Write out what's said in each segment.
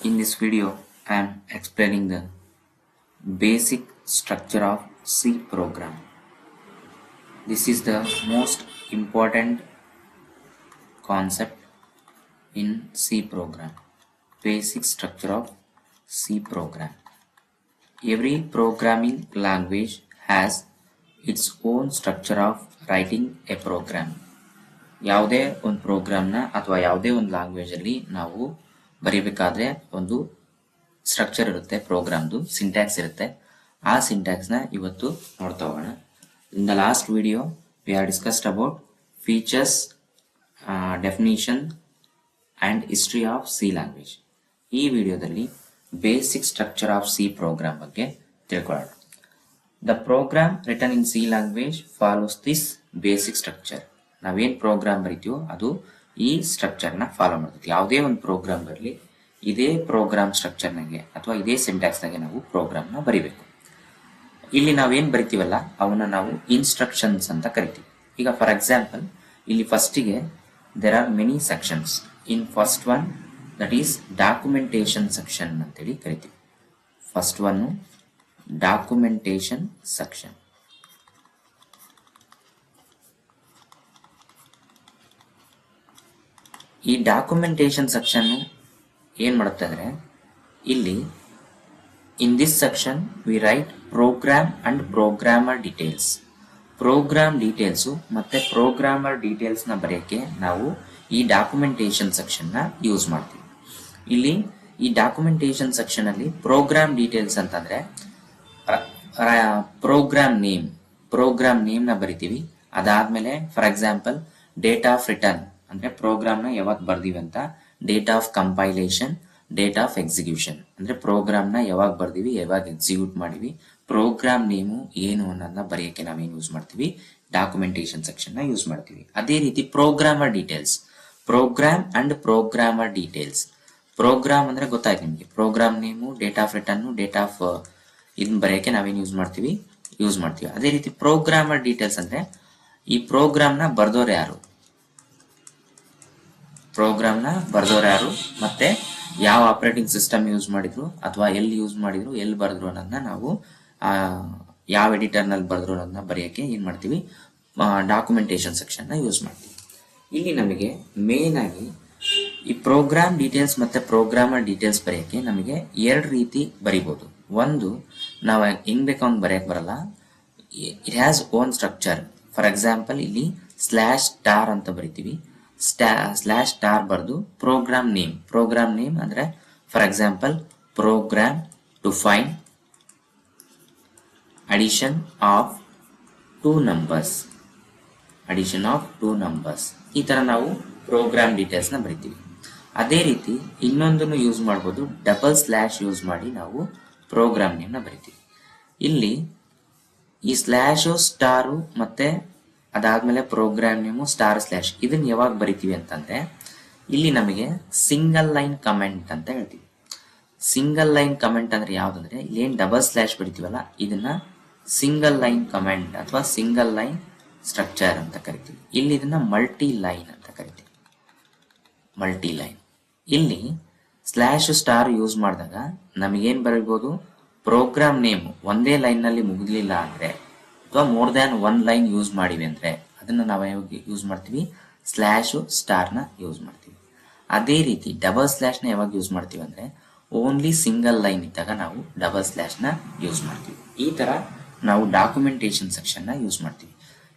In this video, I am explaining the basic structure of C program. This is the most important concept in C program. Basic structure of C program. Every programming language has its own structure of writing a program. ಯಾವುದೇ ಒಂದು ಪ್ರೋಗ್ರಾಮ್ನ ಅಥವಾ ಯಾವುದೇ ಒಂದು ಲ್ಯಾಂಗ್ವೇಜಲ್ಲಿ ನಾವು ಬರೀಬೇಕಾದ್ರೆ ಒಂದು structure ಇರುತ್ತೆ, ಪ್ರೋಗ್ರಾಮ್ದು syntax ಇರುತ್ತೆ. ಆ ಸಿಂಟ್ಯಾಕ್ಸ್ನ ಇವತ್ತು ನೋಡ್ತಾ ಹೋಗೋಣ. In the last video we are discussed about features, definition and history of C language. ಈ ವಿಡಿಯೋದಲ್ಲಿ basic structure of C program ಬಗ್ಗೆ ತಿಳ್ಕೊಳ್ಳೋಣ. The program written in C language follows this basic structure. ನಾವೇನು ಪ್ರೋಗ್ರಾಮ್ ಬರಿತೀವೋ ಅದು ಈ ಸ್ಟ್ರಕ್ಚರ್ನ follow ಮಾಡ್ತೀವಿ. ಯಾವುದೇ ಒಂದು ಪ್ರೋಗ್ರಾಮ್ ಬರಲಿ ಇದೇ ಪ್ರೋಗ್ರಾಮ್ ಸ್ಟ್ರಕ್ಚರ್ನಾಗೆ ಅಥವಾ ಇದೇ ಸಿಂಟ್ಯಾಕ್ಸ್ನಾಗೆ ನಾವು ಪ್ರೋಗ್ರಾಮ್ನ ಬರಿಬೇಕು. ಇಲ್ಲಿ ನಾವೇನು ಬರಿತೀವಲ್ಲ ಅವನ್ನ ನಾವು ಇನ್ಸ್ಟ್ರಕ್ಷನ್ಸ್ ಅಂತ ಕರಿತೀವಿ. ಈಗ ಫಾರ್ ಎಕ್ಸಾಂಪಲ್ ಇಲ್ಲಿ ಫಸ್ಟಿಗೆ there are many sections. In first one that is documentation section ಅಂತೇಳಿ ಕರಿತೀವಿ. First one documentation section. ಈ ಡಾಕ್ಯುಮೆಂಟೇಶನ್ ಸೆಕ್ಷನ್ ಏನ್ ಮಾಡುತ್ತೆ ಅಂದ್ರೆ ಇಲ್ಲಿ in this section we write program and programmer details. Program details ಮತ್ತೆ ಪ್ರೋಗ್ರಾಮರ್ ಡೀಟೇಲ್ಸ್ನ ಬರೆಯೋಕ್ಕೆ ನಾವು ಈ ಡಾಕ್ಯುಮೆಂಟೇಶನ್ ಸೆಕ್ಷನ್ನ ಯೂಸ್ ಮಾಡ್ತೀವಿ. ಇಲ್ಲಿ ಈ ಡಾಕ್ಯುಮೆಂಟೇಶನ್ ಸೆಕ್ಷನ್ ಅಲ್ಲಿ ಪ್ರೋಗ್ರಾಮ್ ಡೀಟೇಲ್ಸ್ ಅಂತಂದ್ರೆ ಪ್ರೋಗ್ರಾಮ್ ನೇಮ್ನ ಬರಿತೀವಿ. ಅದಾದ್ಮೇಲೆ for example date of return ಅಂದ್ರೆ ಪ್ರೋಗ್ರಾಮ್ನ ಯಾವಾಗ ಬರ್ದೀವಿ ಅಂತ, date of compilation, date of execution ಅಂದ್ರೆ ಪ್ರೋಗ್ರಾಮ್ನ ಯಾವಾಗ ಬರ್ದೀವಿ, ಯಾವಾಗ ಎಕ್ಸಿಕ್ಯೂಟ್ ಮಾಡಿವಿ, ಪ್ರೋಗ್ರಾಮ್ ನೇಮು ಏನು ಅನ್ನೋದನ್ನ ಬರೆಯೋಕೆ ನಾವೇನು ಯೂಸ್ ಮಾಡ್ತೀವಿ, ಡಾಕ್ಯುಮೆಂಟೇಶನ್ ಸೆಕ್ಷನ್ ಯೂಸ್ ಮಾಡ್ತೀವಿ. ಅದೇ ರೀತಿ programmer details, program and programmer details. Program ಅಂದ್ರೆ ಗೊತ್ತಾಯ್ತು ನಿಮಗೆ, program name, date of return, date of ಇದನ್ನ ಬರೆಯೋಕೆ ನಾವೇನು ಯೂಸ್ ಮಾಡ್ತೀವಿ. ಅದೇ ರೀತಿ ಪ್ರೋಗ್ರಾಮರ್ ಡೀಟೇಲ್ಸ್ ಅಂದ್ರೆ ಈ ಪ್ರೋಗ್ರಾಮ್ನ ಬರ್ದೋರು ಯಾರು, ಮತ್ತೆ ಯಾವ ಆಪರೇಟಿಂಗ್ ಸಿಸ್ಟಮ್ ಯೂಸ್ ಮಾಡಿದ್ರು ಅಥವಾ ಎಲ್ಲಿ ಯೂಸ್ ಮಾಡಿದ್ರು, ಎಲ್ಲಿ ಬರೆದ್ರು ಅನ್ನೋದನ್ನ ನಾವು ಯಾವ ಎಡಿಟರ್ನಲ್ಲಿ ಬರೆದ್ರು ಅನ್ನೋದನ್ನ ಬರೆಯೋಕೆ ಏನ್ ಮಾಡ್ತೀವಿ, ಡಾಕ್ಯುಮೆಂಟೇಶನ್ ಸೆಕ್ಷನ್ ಯೂಸ್ ಮಾಡ್ತೀವಿ. ಇಲ್ಲಿ ನಮಗೆ ಮೇನ್ ಆಗಿ ಈ ಪ್ರೋಗ್ರಾಮ್ ಡೀಟೇಲ್ಸ್ ಮತ್ತೆ ಪ್ರೋಗ್ರಾಮರ್ ಡೀಟೇಲ್ಸ್ ಬರೆಯೋಕೆ ನಮಗೆ ಎರಡು ರೀತಿ ಬರಿಬಹುದು. ಒಂದು, ನಾವು ಹೆಂಗ್ ಬೇಕೋ ಹಂಗ್ ಬರೆಯಕ್ ಬರಲ್ಲ, it has own structure. For example ಇಲ್ಲಿ /* ಅಂತ ಬರಿತೀವಿ. /* ಬರ್ದು ಪ್ರೋಗ್ರಾಮ್ ನೇಮ್ ಅಂದ್ರೆ for example program to find addition of two numbers. ಈ ತರ ನಾವು ಪ್ರೋಗ್ರಾಮ್ ಡೀಟೇಲ್ಸ್ ನ ಬರಿತೀವಿ. ಅದೇ ರೀತಿ ಇನ್ನೊಂದನ್ನು ಯೂಸ್ ಮಾಡಬಹುದು, // ಯೂಸ್ ಮಾಡಿ ನಾವು ಪ್ರೋಗ್ರಾಮ್ ನೇಮ್ ನ ಬರಿತೀವಿ. ಇಲ್ಲಿ ಈ /* ಮತ್ತೆ ಅದಾದ್ಮೇಲೆ ಪ್ರೋಗ್ರಾಮ್ ನೇಮು // ಇದನ್ನ ಯಾವಾಗ ಬರಿತೀವಿ ಅಂತಂದ್ರೆ ಇಲ್ಲಿ ನಮಗೆ ಸಿಂಗಲ್ ಲೈನ್ ಕಮೆಂಟ್ ಅಂತ ಹೇಳ್ತೀವಿ. ಸಿಂಗಲ್ ಲೈನ್ ಕಮೆಂಟ್ ಅಂದ್ರೆ ಯಾವ್ದಂದ್ರೆ ಇಲ್ಲಿ ಏನ್ // ಬರಿತೀವಲ್ಲ ಇದನ್ನ ಸಿಂಗಲ್ ಲೈನ್ ಕಮೆಂಟ್ ಅಥವಾ ಸಿಂಗಲ್ ಲೈನ್ ಸ್ಟ್ರಕ್ಚರ್ ಅಂತ ಕರಿತೀವಿ. ಇಲ್ಲಿ ಇದನ್ನ ಮಲ್ಟಿ ಲೈನ್ ಅಂತ ಕರಿತೀವಿ. ಇಲ್ಲಿ /* ಯೂಸ್ ಮಾಡಿದಾಗ ನಮಗೇನ್ ಬರೀಬಹುದು, ಪ್ರೋಗ್ರಾಮ್ ನೇಮ್ ಒಂದೇ ಲೈನ್ ನಲ್ಲಿ ಮುಗಿಲಿಲ್ಲ ಅಂದ್ರೆ ಅಥವಾ more than one line use ಮಾಡಿವಿ ಅಂದ್ರೆ ಅದನ್ನ ನಾವು ಯೂಸ್ ಮಾಡ್ತೀವಿ, /* ನ ಯೂಸ್ ಮಾಡ್ತೀವಿ. ಅದೇ ರೀತಿ // ನ ಯಾವಾಗ ಯೂಸ್ ಮಾಡ್ತೀವಿ ಅಂದ್ರೆ ಓನ್ಲಿ ಸಿಂಗಲ್ ಲೈನ್ ಇದ್ದಾಗ ನಾವು // ನ ಯೂಸ್ ಮಾಡ್ತೀವಿ. ಈ ತರ ನಾವು ಡಾಕ್ಯುಮೆಂಟೇಶನ್ ಸೆಕ್ಷನ್ ನ ಯೂಸ್ ಮಾಡ್ತೀವಿ.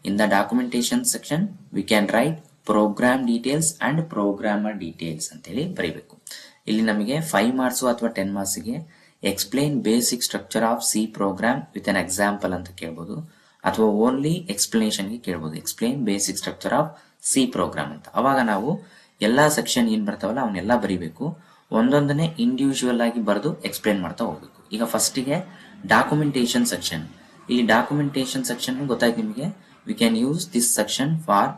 In the documentation section we can write program details and programmer details ಅಂತೇಳಿ ಬರೀಬೇಕು. ಇಲ್ಲಿ ನಮಗೆ 5 ಮಾರ್ಕ್ಸ್ ಅಥವಾ 10 ಮಾರ್ಕ್ಸ್ಗೆ explain basic structure of C program with an example ಅಂತ ಕೇಳ್ಬೋದು, ಅಥವಾ ಓನ್ಲಿ ಎಕ್ಸ್ಪ್ಲನೇಷನ್ಗೆ ಕೇಳ್ಬೋದು, explain basic structure of C program ಅಂತ. ಅವಾಗ ನಾವು ಎಲ್ಲಾ ಸೆಕ್ಷನ್ ಏನ್ ಬರ್ತಾವಲ್ಲ ಅವನ್ನೆಲ್ಲ ಬರೀಬೇಕು, ಒಂದೊಂದನ್ನೇ ಇಂಡಿವಿಜುವಲ್ ಆಗಿ ಬರೆದು ಎಕ್ಸ್ಪ್ಲೈನ್ ಮಾಡ್ತಾ ಹೋಗ್ಬೇಕು. ಈಗ ಫಸ್ಟಿಗೆ ಡಾಕ್ಯುಮೆಂಟೇಶನ್ ಸೆಕ್ಷನ್. ಇಲ್ಲಿ ಡಾಕ್ಯುಮೆಂಟೇಶನ್ ಸೆಕ್ಷನ್ ಗೊತ್ತಾಯ್ತು ನಿಮಗೆ, we can use this section for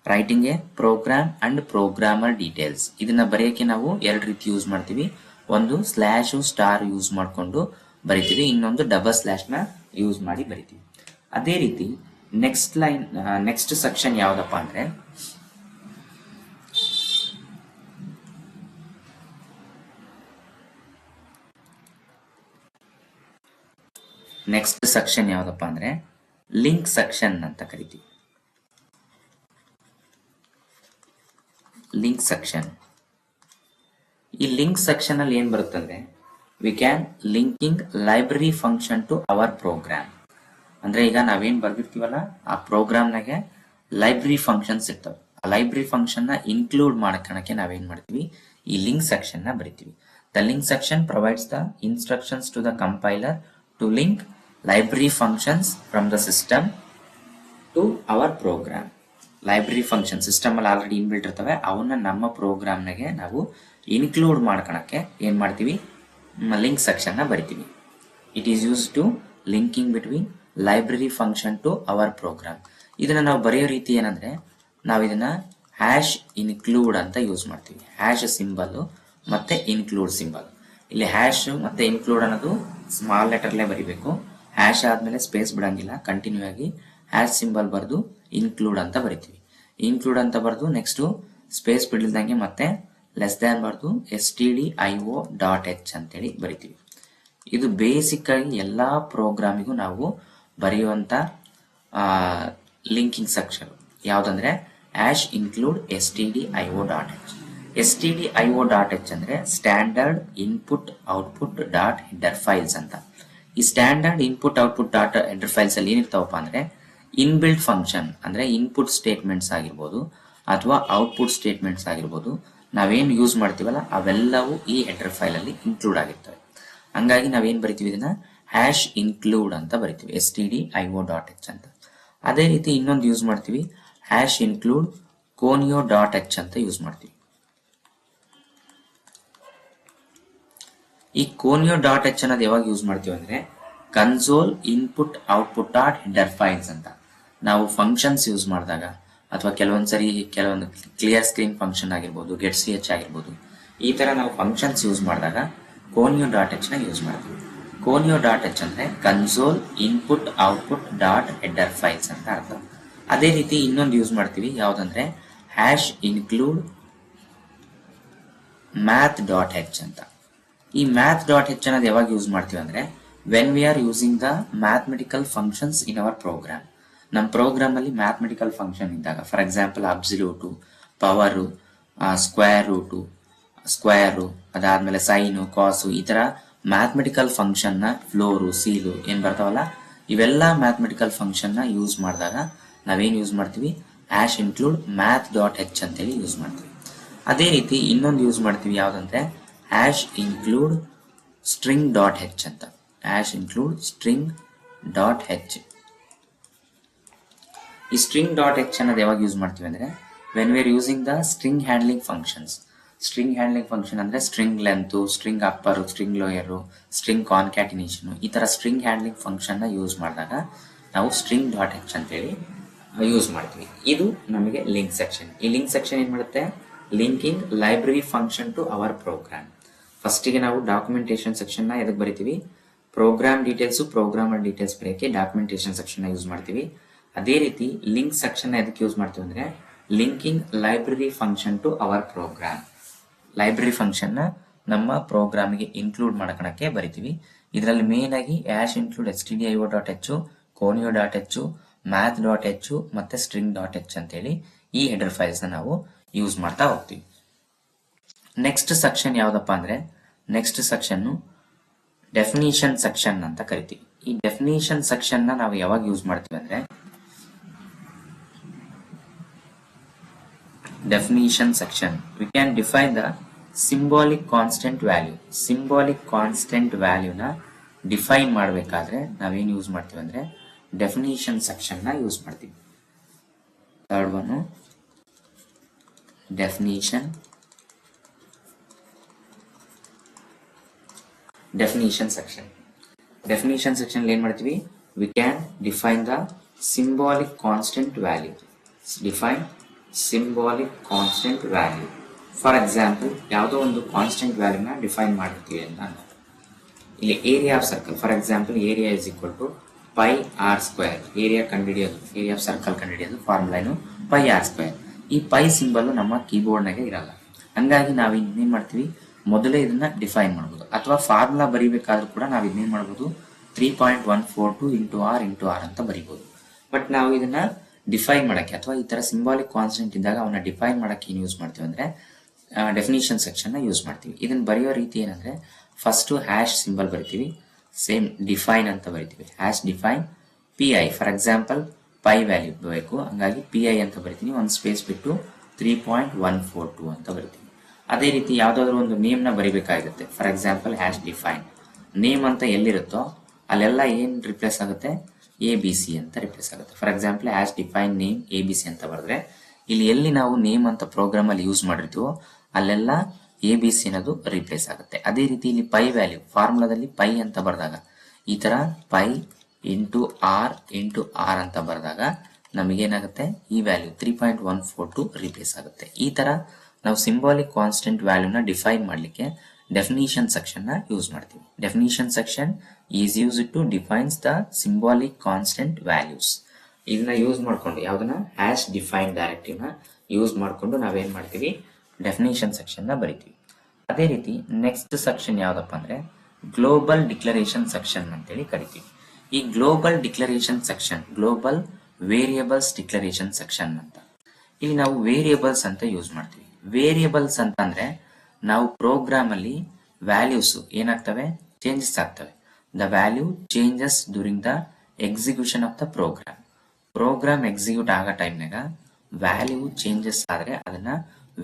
writing a program and programmer details. ಇದನ್ನ ಬರೆಯೋಕೆ ನಾವು ಎರಡು ರೀತಿ ಯೂಸ್ ಮಾಡ್ತೀವಿ. ಒಂದು /* ಯೂಸ್ ಮಾಡ್ಕೊಂಡು ಬರಿತೀವಿ, ಇನ್ನೊಂದು // ನ ಯೂಸ್ ಮಾಡಿ ಬರಿತೀವಿ. ಅದೇ ರೀತಿ ನೆಕ್ಸ್ಟ್ ಸೆಕ್ಷನ್ ಯಾವ್ದಪ್ಪ ಅಂದ್ರೆ ನೆಕ್ಸ್ಟ್ ಸೆಕ್ಷನ್ ಯಾವ್ದಪ್ಪ ಅಂದ್ರೆ ಲಿಂಕ್ ಸೆಕ್ಷನ್ ಅಂತ ಕರಿತೀವಿ. ಲಿಂಕ್ ಸೆಕ್ಷನ್, ಈ ಲಿಂಕ್ ಸೆಕ್ಷನ್ ಅಲ್ಲಿ ಏನ್ ಬರುತ್ತಂದ್ರೆ we can linking library function to our program. ಅಂದ್ರೆ ಈಗ ನಾವೇನ್ ಬರ್ದಿರ್ತೀವಲ್ಲ ಆ ಪ್ರೋಗ್ರಾಮ್ನಾಗೆ ಲೈಬ್ರರಿ ಫಂಕ್ಷನ್ಸ್ ಇರ್ತವೆ. ಆ ಲೈಬ್ರರಿ ಫಂಕ್ಷನ್ ನ ಇನ್ಕ್ಲೂಡ್ ಮಾಡ್ಕೊಳಕ್ಕೆ ನಾವೇನ್ ಮಾಡ್ತೀವಿ, ಈ ಲಿಂಕ್ ಸೆಕ್ಷನ್ ನ ಬರಿತೀವಿ. The link section provides the instructions to the compiler to link library functions from the system to our program. Library function system ಅಲ್ಲಿ ಆಲ್ರೆಡಿ ಇನ್ಬಿಲ್ಟ್ ಇರ್ತವೆ, ಅವನ್ನ ನಮ್ಮ ಪ್ರೋಗ್ರಾಮ್ನಾಗೆ ನಾವು ಇನ್ಕ್ಲೂಡ್ ಮಾಡ್ಕೊಳಕ್ಕೆ ಏನ್ ಮಾಡ್ತೀವಿ, ಲಿಂಕ್ ಸೆಕ್ಷನ್ ನ ಬರಿತೀವಿ. It is use to linking between library function to our program. ಇದನ್ನ ನಾವು ಬರೆಯೋ ರೀತಿ ಏನಂದ್ರೆ ನಾವು ಇದನ್ನ ಹ್ಯಾಶ್ ಇನ್ಕ್ಲೂಡ್ ಅಂತ ಯೂಸ್ ಮಾಡ್ತೀವಿ. ಹ್ಯಾಶ್ ಸಿಂಬಲ್ ಮತ್ತೆ ಇನ್ಕ್ಲೂಡ್ ಸಿಂಬಲ್. ಇಲ್ಲಿ ಹ್ಯಾಶ್ ಮತ್ತೆ ಇನ್ಕ್ಲೂಡ್ ಅನ್ನೋದು ಸ್ಮಾಲ್ ಲೆಟರ್ಲೇ ಬರಿಬೇಕು. ಹ್ಯಾಶ್ ಆದ್ಮೇಲೆ ಸ್ಪೇಸ್ ಬಿಡಂಗಿಲ್ಲ, ಕಂಟಿನ್ಯೂ ಆಗಿ ಹ್ಯಾಶ್ ಸಿಂಬಲ್ ಬರೆದು ಇನ್ಕ್ಲೂಡ್ ಅಂತ ಬರಿತೀವಿ. ಇನ್ಕ್ಲೂಡ್ ಅಂತ ಬರೆದು ನೆಕ್ಸ್ಟ್ ಸ್ಪೇಸ್ ಬಿಡಲ್ದಂಗೆ ಮತ್ತೆ ಲೆಸ್ ದ್ಯಾನ್ ಬರೆದು stdio.h ಅಂತೇಳಿ ಬರಿತೀವಿ. ಇದು ಬೇಸಿಕ್ ಆಗಿ ಎಲ್ಲಾ ಪ್ರೋಗ್ರಾಮಿಗೂ ನಾವು ಬರೆಯುವಂತ ಲಿಂಕಿಂಗ್ ಸೆಕ್ಷನ್ ಯಾವ್ದಂದ್ರೆ ಹ್ಯಾಶ್ ಇನ್ಕ್ಲೂಡ್ stdio.h. stdio.h ಅಂದ್ರೆ standard input output dot header files ಅಂತ. ಈ standard input output dot header files ಅಲ್ಲಿ ಏನಿರ್ತಾವಪ್ಪ ಅಂದ್ರೆ ಇನ್ಬಿಲ್ಟ್ ಫಂಕ್ಷನ್ ಅಂದ್ರೆ ಇನ್ಪುಟ್ ಸ್ಟೇಟ್ಮೆಂಟ್ಸ್ ಆಗಿರ್ಬೋದು ಅಥವಾ ಔಟ್ಪುಟ್ ಸ್ಟೇಟ್ಮೆಂಟ್ಸ್ ಆಗಿರ್ಬೋದು, ನಾವೇನ್ ಯೂಸ್ ಮಾಡ್ತೀವಲ್ಲ ಅವೆಲ್ಲವೂ ಈ ಹೆಡರ್ ಫೈಲ್ ಅಲ್ಲಿ ಇನ್ಕ್ಲೂಡ್ ಆಗಿರ್ತವೆ. ಹಂಗಾಗಿ ನಾವೇನ್ ಬರಿತೀವಿ, ಇದನ್ನ ಹ್ಯಾಶ್ ಇನ್ಕ್ಲೂಡ್ ಅಂತ ಬರಿತೀವಿ, stdio.h ಅಂತ. ಅದೇ ರೀತಿ ಇನ್ನೊಂದು ಯೂಸ್ ಮಾಡ್ತೀವಿ, ಹ್ಯಾಶ್ ಇನ್ಕ್ಲೂಡ್ conio.h ಅಂತ ಯೂಸ್ ಮಾಡ್ತೀವಿ. ಈ conio.h ಅನ್ನೋದು ಯಾವಾಗ ಯೂಸ್ ಮಾಡ್ತೀವಿ ಅಂದ್ರೆ console input output dot header files ಅಂತ. ನಾವು ಫಂಕ್ಷನ್ಸ್ ಯೂಸ್ ಮಾಡಿದಾಗ ಅಥವಾ ಕೆಲವೊಂದ್ಸರಿ ಕೆಲವೊಂದು ಕ್ಲಿಯರ್ ಸ್ಕ್ರೀನ್ ಫಂಕ್ಷನ್ ಆಗಿರ್ಬೋದು, ಗೆಟ್ ಸಿ ಎಚ್ ಆಗಿರ್ಬೋದು, ಈ ತರ ನಾವು ಫಂಕ್ಷನ್ಸ್ ಯೂಸ್ ಮಾಡಿದಾಗ conio.h ನ ಯೂಸ್ ಮಾಡ್ತೀವಿ. conio.h ಅಂದ್ರೆ console input output dot header files ಅಂತ ಅರ್ಥ. ಅದೇ ರೀತಿ ಇನ್ನೊಂದು ಯೂಸ್ ಮಾಡ್ತೀವಿ ಯಾವ್ದಂದ್ರೆ ಹ್ಯಾಶ್ ಇನ್ಕ್ಲೂಡ್ math.h ಅಂತ. ಈ math.h ಅನ್ನೋದು ಯಾವಾಗ ಯೂಸ್ ಮಾಡ್ತೀವಿ ಅಂದ್ರೆ when we are using the mathematical functions in our program. ನಮ್ಮ ಪ್ರೋಗ್ರಾಮ್ ಅಲ್ಲಿ ಮ್ಯಾಥಮೆಟಿಕಲ್ ಫಂಕ್ಷನ್ ಇದ್ದಾಗ, for example absolute, power, square root, square, ಅದಾದ್ಮೇಲೆ ಸೈನು, ಕಾಸು, ಈ ತರ ಮ್ಯಾಥಮೆಟಿಕಲ್ ಫಂಕ್ಷನ್ ನ ಫ್ಲೋರು, ಸೀಲು ಏನ್ ಬರ್ತಾವಲ್ಲ ಇವೆಲ್ಲ ಮ್ಯಾಥಮೆಟಿಕಲ್ ಫಂಕ್ಷನ್ ನ ಯೂಸ್ ಮಾಡಿದಾಗ ನಾವೇನ್ ಯೂಸ್ ಮಾಡ್ತೀವಿ, ಹ್ಯಾಶ್ ಇನ್ಕ್ಲೂಡ್ math.h ಅಂತೇಳಿ ಯೂಸ್ ಮಾಡ್ತೀವಿ. ಅದೇ ರೀತಿ ಇನ್ನೊಂದು ಯೂಸ್ ಮಾಡ್ತೀವಿ ಯಾವ್ದಂದ್ರೆ ಹ್ಯಾಶ್ ಇನ್ಕ್ಲೂಡ್ string.h ಅಂತ. Hash include string.h. ಈ string.h ಅನ್ನೋದು ಯಾವಾಗ ಯೂಸ್ ಮಾಡ್ತೀವಿ ಅಂದ್ರೆ when we are using the string handling functions. String handling function ಅಂದ್ರೆ string length, string upper, string lower, string concatenation, ಈ ತರ ಸ್ಟ್ರಿಂಗ್ ಹ್ಯಾಂಡ್ಲಿಂಗ್ ಫಂಕ್ಷನ್ ನ ಯೂಸ್ ಮಾಡಿದಾಗ ನಾವು string.h ಅಂತೇಳಿ ಯೂಸ್ ಮಾಡ್ತೀವಿ. ಇದು ನಮಗೆ ಲಿಂಕ್ ಸೆಕ್ಷನ್. ಈ ಲಿಂಕ್ ಸೆಕ್ಷನ್ ಏನ್ ಮಾಡುತ್ತೆ, linking library function to our program. First ಗೆ ನಾವು ಡಾಕ್ಯುಮೆಂಟೇಶನ್ ಸೆಕ್ಷನ್ ನ ಎದಕ್ಕೆ ಬರಿತೀವಿ, ಪ್ರೋಗ್ರಾಮ್ ಡೀಟೇಲ್ಸ್, ಪ್ರೋಗ್ರಾಮರ್ ಡೀಟೇಲ್ಸ್ ಬರೆಯಕ್ಕೆ ಡಾಕ್ಯುಮೆಂಟೇಶನ್ ಸೆಕ್ಷನ್ ನ ಯೂಸ್ ಮಾಡ್ತೀವಿ. ಅದೇ ರೀತಿ ಲಿಂಕ್ ಸೆಕ್ಷನ್ ನ ಎದಕ್ಕೆ ಯೂಸ್ ಮಾಡ್ತೀವಿ ಅಂದ್ರೆ linking library function to our program. Library function ನ ನಮ್ಮ ಪ್ರೋಗ್ರಾಮ್ಗೆ ಇನ್ಕ್ಲೂಡ್ ಮಾಡ್ಕೊಳಕ್ಕೆ ಬರಿತೀವಿ. ಇದರಲ್ಲಿ ಮೇನ್ ಆಗಿ hash include stdio.h, conio.h, math.h ಮತ್ತೆ string.h ಅಂತೇಳಿ ಈ ಹೆಡರ್ ಫೈಲ್ಸ್ ನ ನಾವು ಯೂಸ್ ಮಾಡ್ತಾ ಹೋಗ್ತೀವಿ. ನೆಕ್ಸ್ಟ್ ಸೆಕ್ಷನ್ ಯಾವ್ದಪ್ಪ ಅಂದ್ರೆ ನೆಕ್ಸ್ಟ್ ಸೆಕ್ಷನ್ ಡೆಫಿನಿಷನ್ ಸೆಕ್ಷನ್ ಅಂತ ಕರಿತೀವಿ. ಈ ಡೆಫಿನಿಷನ್ ಸೆಕ್ಷನ್ ನ ನಾವು ಯಾವಾಗ ಯೂಸ್ ಮಾಡ್ತೀವಿ ಅಂದ್ರೆ definition section we can define the symbolic constant value. Symbolic constant ವ್ಯಾಲ್ಯೂನ ಡಿಫೈನ್ ಮಾಡಬೇಕಾದ್ರೆ ನಾವೇನ್ ಯೂಸ್ ಮಾಡ್ತೀವಿ ಅಂದ್ರೆ ಡೆಫಿನಿಷನ್ ಸೆಕ್ಷನ್ ನ ಯೂಸ್ ಮಾಡ್ತೀವಿ. Third one definition section. Definition section ಏನ್ ಮಾಡ್ತೀವಿ, we can define the symbolic constant value. Define symbolic constant value. For example ಯಾವುದೋ ಒಂದು ಕಾನ್ಸ್ಟೆಂಟ್ ವ್ಯಾಲ್ಯೂನ ಡಿಫೈನ್ ಮಾಡಿರ್ತೀವಿ ಅಂತ ಇಲ್ಲಿ area of circle. For example area is equal to pi r square. Area ಕಂಡುಹಿಡಿಯೋದು, area of circle ಕಂಡುಹಿಡಿಯೋದು formula ಏನು, pi r square. ಈ pi symbol ನಮ್ಮ keyboard ನಾಗೆ ಇರಲ್ಲ. ಹಂಗಾಗಿ ನಾವು ಇನ್ನೇನ್ ಮಾಡ್ತೀವಿ, ಮೊದಲೇ ಇದನ್ನ ಡಿಫೈನ್ ಮಾಡಬಹುದು. ಅಥವಾ ಫಾರ್ಮುಲಾ ಬರಿಬೇಕಾದ್ರೂ ಕೂಡ ನಾವು ಇದನ್ನೇನ್ ಮಾಡಬಹುದು, 3.142 ಇಂಟು ಆರ್ ಅಂತ ಬರಿಬೋದು. ಬಟ್ ನಾವು ಇದನ್ನ ಡಿಫೈನ್ ಮಾಡಕ್ಕೆ ಅಥವಾ ಈ ತರ ಸಿಂಬಾಲಿಕ್ ಕಾನ್ಸ್ಟೆಂಟ್ ಇದ್ದಾಗ ಅವನ್ನ ಡಿಫೈನ್ ಮಾಡಕ್ಕೆ ಏನು ಯೂಸ್ ಮಾಡ್ತೀವಿ ಅಂದ್ರೆ ಡೆಫಿನಿಷನ್ ಸೆಕ್ಷನ್ ನ ಯೂಸ್ ಮಾಡ್ತೀವಿ. ಇದನ್ನ ಬರೆಯೋ ರೀತಿ ಏನಂದ್ರೆ ಫಸ್ಟ್ ಹ್ಯಾಶ್ ಸಿಂಬಲ್ ಬರಿತೀವಿ, ಸೇಮ್ ಡಿಫೈನ್ ಅಂತ ಬರಿತೀವಿ, hash define P I. For example pi value ಬೇಕು, ಹಂಗಾಗಿ ಪಿ ಐ ಅಂತ ಬರಿತೀನಿ, ಒಂದು ಸ್ಪೇಸ್ ಬಿಟ್ಟು 3.142 ಅಂತ ಬರಿತೀನಿ. ಅದೇ ರೀತಿ ಯಾವ್ದಾದ್ರು ಒಂದು ನೇಮ್ ನ ಬರಿಬೇಕಾಗುತ್ತೆ. For example hash define name ಅಂತ ಎಲ್ಲಿರುತ್ತೋ ಅಲ್ಲೆಲ್ಲ ಏನ್ ರಿಪ್ಲೇಸ್ ಆಗುತ್ತೆ, ಎ ಬಿ ಸಿ ಅಂತ ರಿಪ್ಲೇಸ್ ಆಗುತ್ತೆ. For example hash define name A B C ಅಂತ ಬರೆದ್ರೆ ಇಲ್ಲಿ ಎಲ್ಲಿ ನಾವು ನೇಮ್ ಅಂತ ಪ್ರೋಗ್ರಾಮ್ ಅಲ್ಲಿ ಯೂಸ್ ಮಾಡಿರ್ತೀವೋ ಅಲ್ಲೆಲ್ಲ ಎ ಬಿ ಸಿ ಅನ್ನೋದು ರಿಪ್ಲೇಸ್ ಆಗುತ್ತೆ. ಅದೇ ರೀತಿ ಇಲ್ಲಿ ಪೈ ವ್ಯಾಲ್ಯೂ ಫಾರ್ಮುಲಾದಲ್ಲಿ ಪೈ ಅಂತ ಬರೆದಾಗ ಈ ತರ ಪೈ ಇಂಟು ಆರ್ ಅಂತ ಬರೆದಾಗ ನಮಗೇನಾಗುತ್ತೆ ಈ ವ್ಯಾಲ್ಯೂ 3.142 ರಿಪ್ಲೇಸ್ ಆಗುತ್ತೆ. ಈ ತರ ನಾವು ಸಿಂಬಾಲಿಕ್ ಕಾನ್ಸ್ಟೆಂಟ್ ವ್ಯಾಲ್ಯೂನ ಡಿಫೈನ್ ಮಾಡಲಿಕ್ಕೆ ಡೆಫಿನಿಷನ್ ಸೆಕ್ಷನ್ ನ ಯೂಸ್ ಮಾಡ್ತೀವಿ. Definition section is use to defines the symbolic constant values. ಇದನ್ನ ಯೂಸ್ ಮಾಡ್ಕೊಂಡು ಯಾವ್ದನ್ನ ಹ್ಯಾಶ್ ಡಿಫೈನ್ ಡೈರೆಕ್ಟಿವ್ ನ ಯೂಸ್ ಮಾಡ್ಕೊಂಡು ನಾವೇನ್ ಮಾಡ್ತೀವಿ, ಡೆಫಿನಿಷನ್ ಸೆಕ್ಷನ್ ನ ಬರಿತೀವಿ. ಅದೇ ರೀತಿ ನೆಕ್ಸ್ಟ್ ಸೆಕ್ಷನ್ ಯಾವ್ದಪ್ಪ ಅಂದ್ರೆ ಗ್ಲೋಬಲ್ ಡಿಕ್ಲರೇಷನ್ ಸೆಕ್ಷನ್ ಅಂತೇಳಿ ಕರಿತೀವಿ. ಈ global declaration section global variables declaration section ಅಂತ. ಇಲ್ಲಿ ನಾವು ವೇರಿಯಬಲ್ಸ್ ಅಂತ ಯೂಸ್ ಮಾಡ್ತೀವಿ. ವೇರಿಯಬಲ್ಸ್ ಅಂತ ಅಂದ್ರೆ ನಾವು ಪ್ರೋಗ್ರಾಮ್ ಅಲ್ಲಿ ವ್ಯಾಲ್ಯೂಸ್ ಏನಾಗ್ತವೆ, ಚೇಂಜಸ್ ಆಗ್ತವೆ. The value changes during the execution of the program. Program execute ಆಗೋ ಟೈಮ್ನಾಗ ವ್ಯಾಲ್ಯೂ ಚೇಂಜಸ್ ಆದ್ರೆ ಅದನ್ನ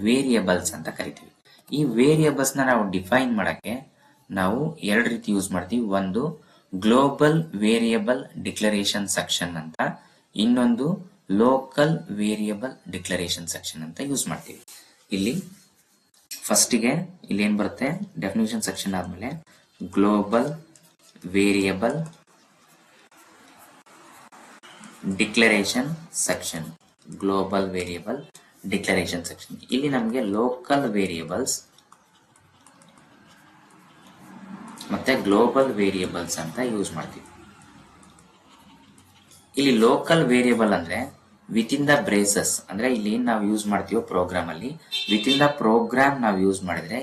ವೇರಿಯಬಲ್ಸ್ ಅಂತ ಕರಿತೀವಿ. ಈ ವೇರಿಯಬಲ್ಸ್ ನ ನಾವು ಡಿಫೈನ್ ಮಾಡಕ್ಕೆ ನಾವು ಎರಡು ರೀತಿ ಯೂಸ್ ಮಾಡ್ತೀವಿ. ಒಂದು ಗ್ಲೋಬಲ್ ವೇರಿಯಬಲ್ ಡಿಕ್ಲರೇಷನ್ ಸೆಕ್ಷನ್ ಅಂತ, ಇನ್ನೊಂದು ಲೋಕಲ್ ವೇರಿಯಬಲ್ ಡಿಕ್ಲರೇಷನ್ ಸೆಕ್ಷನ್ ಅಂತ ಯೂಸ್ ಮಾಡ್ತೀವಿ. ಇಲ್ಲಿ ಫಸ್ಟಿಗೆ ಇಲ್ಲಿ ಏನ್ ಬರುತ್ತೆ, ಡೆಫಿನಿಷನ್ ಸೆಕ್ಷನ್ ಆದ್ಮೇಲೆ global variable declaration section, global variable declaration section. ಇಲ್ಲಿ ನಮಗೆ ಲೋಕಲ್ ವೇರಿಯಬಲ್ಸ್ ಮತ್ತೆ ಗ್ಲೋಬಲ್ ವೇರಿಯಬಲ್ಸ್ ಅಂತ ಯೂಸ್ ಮಾಡ್ತೀವಿ. ಇಲ್ಲಿ ಲೋಕಲ್ ವೇರಿಯಬಲ್ ಅಂದ್ರೆ ವಿತ್ ಇನ್ ದ ಬ್ರೇಸಸ್, ಅಂದ್ರೆ ಇಲ್ಲಿ ಏನ್ ನಾವು ಯೂಸ್ ಮಾಡ್ತೀವೋ ಪ್ರೋಗ್ರಾಮ್ ಅಲ್ಲಿ ವಿತ್ ಇನ್ ದ ಪ್ರೋಗ್ರಾಮ್ ನಾವು ಯೂಸ್ ಮಾಡಿದ್ರೆ,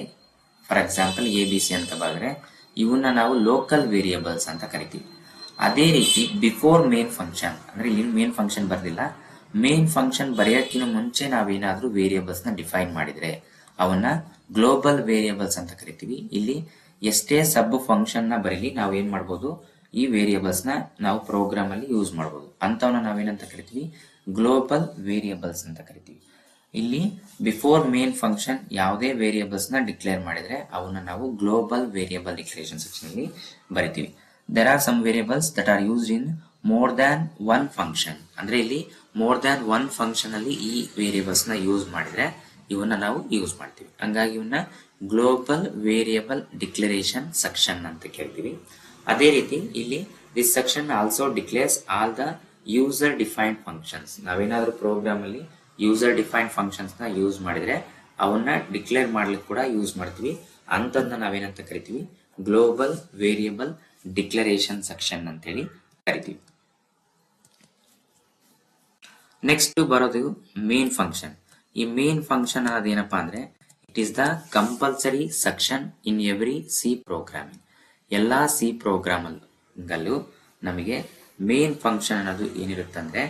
for example A B C ಅಂತ ಬರೆದ್ರೆ ಇವನ್ನ ನಾವು ಲೋಕಲ್ ವೇರಿಯಬಲ್ಸ್ ಅಂತ ಕರಿತೀವಿ. ಅದೇ ರೀತಿ ಬಿಫೋರ್ ಮೇನ್ ಫಂಕ್ಷನ್, ಅಂದ್ರೆ ಇಲ್ಲಿ ಮೇನ್ ಫಂಕ್ಷನ್ ಬರ್ದಿಲ್ಲ, ಮೇನ್ ಫಂಕ್ಷನ್ ಬರೆಯೋಕ್ಕಿಂತ ಮುಂಚೆ ನಾವೇನಾದ್ರೂ ವೇರಿಯಬಲ್ಸ್ ನ ಡಿಫೈನ್ ಮಾಡಿದ್ರೆ ಅವನ್ನ ಗ್ಲೋಬಲ್ ವೇರಿಯಬಲ್ಸ್ ಅಂತ ಕರಿತೀವಿ. ಇಲ್ಲಿ ಎಷ್ಟೇ ಸಬ್ ಫಂಕ್ಷನ್ ನ ಬರೀಲಿ ನಾವು ಏನ್ ಮಾಡ್ಬೋದು, ಈ ವೇರಿಯಬಲ್ಸ್ ನ ನಾವು ಪ್ರೋಗ್ರಾಮ್ ಅಲ್ಲಿ ಯೂಸ್ ಮಾಡಬಹುದು. ಅಂತವನ್ನ ನಾವೇನಂತ ಕರಿತೀವಿ, ಗ್ಲೋಬಲ್ ವೇರಿಯಬಲ್ಸ್ ಅಂತ ಕರಿತೀವಿ. ಇಲ್ಲಿ ಬಿಫೋರ್ ಮೇನ್ ಫಂಕ್ಷನ್ ಯಾವುದೇ ವೇರಿಯಬಲ್ಸ್ ನ ಡಿಕ್ಲೇರ್ ಮಾಡಿದ್ರೆ ಅವನ್ನ ನಾವು ಗ್ಲೋಬಲ್ ವೇರಿಯಬಲ್ ಡಿಕ್ಲರೇಷನ್ ಸೆಕ್ಷನ್ ಅಲ್ಲಿ ಬರಿತೀವಿ. There are some variables that are used in more than one function, ಅಂದ್ರೆ ಇಲ್ಲಿ ಮೋರ್ ದ್ಯಾನ್ ಒನ್ ಫಂಕ್ಷನ್ ಅಲ್ಲಿ ಈ ವೇರಿಯಬಲ್ಸ್ ನ ಯೂಸ್ ಮಾಡಿದ್ರೆ ಇವನ್ನ ನಾವು ಯೂಸ್ ಮಾಡ್ತೀವಿ. ಹಂಗಾಗಿ ಇವನ್ನ ಗ್ಲೋಬಲ್ ವೇರಿಯಬಲ್ ಡಿಕ್ಲರೇಷನ್ ಸೆಕ್ಷನ್ ಅಂತ ಕೇಳ್ತೀವಿ. ಅದೇ ರೀತಿ ಇಲ್ಲಿ this section also declares all the user defined functions. ನಾವೇನಾದ್ರೂ ಪ್ರೋಗ್ರಾಮ್ ಅಲ್ಲಿ ಯೂಸರ್ ಡಿಫೈನ್ಡ್ ಫಂಕ್ಷನ್ಸ್ ನ ಯೂಸ್ ಮಾಡಿದ್ರೆ ಅವನ್ನ ಡಿಕ್ಲೇರ್ ಮಾಡ್ಲಿಕ್ಕೆ ಕೂಡ ಯೂಸ್ ಮಾಡ್ತೀವಿ. ಅಂತದನ್ನ ನಾವೇನಂತ ಕರಿತೀವಿ, ಗ್ಲೋಬಲ್ ವೇರಿಯಬಲ್ ಡಿಕ್ಲರೇಷನ್ ಸೆಕ್ಷನ್ ಅಂತೇಳಿ ಕರಿತೀವಿ. ನೆಕ್ಸ್ಟ್ ಬರೋದು ಮೇನ್ ಫಂಕ್ಷನ್. ಈ ಮೇನ್ ಫಂಕ್ಷನ್ ಅನ್ನೋದೇನಪ್ಪಾ ಅಂದ್ರೆ it is the compulsory section in every C programming. ಎಲ್ಲಾ ಸಿ ಪ್ರೋಗ್ರಾಮ್ ಅಲ್ಲೂ ನಮಗೆ ಮೇನ್ ಫಂಕ್ಷನ್ ಅನ್ನೋದು ಏನಿರುತ್ತೆ ಅಂದ್ರೆ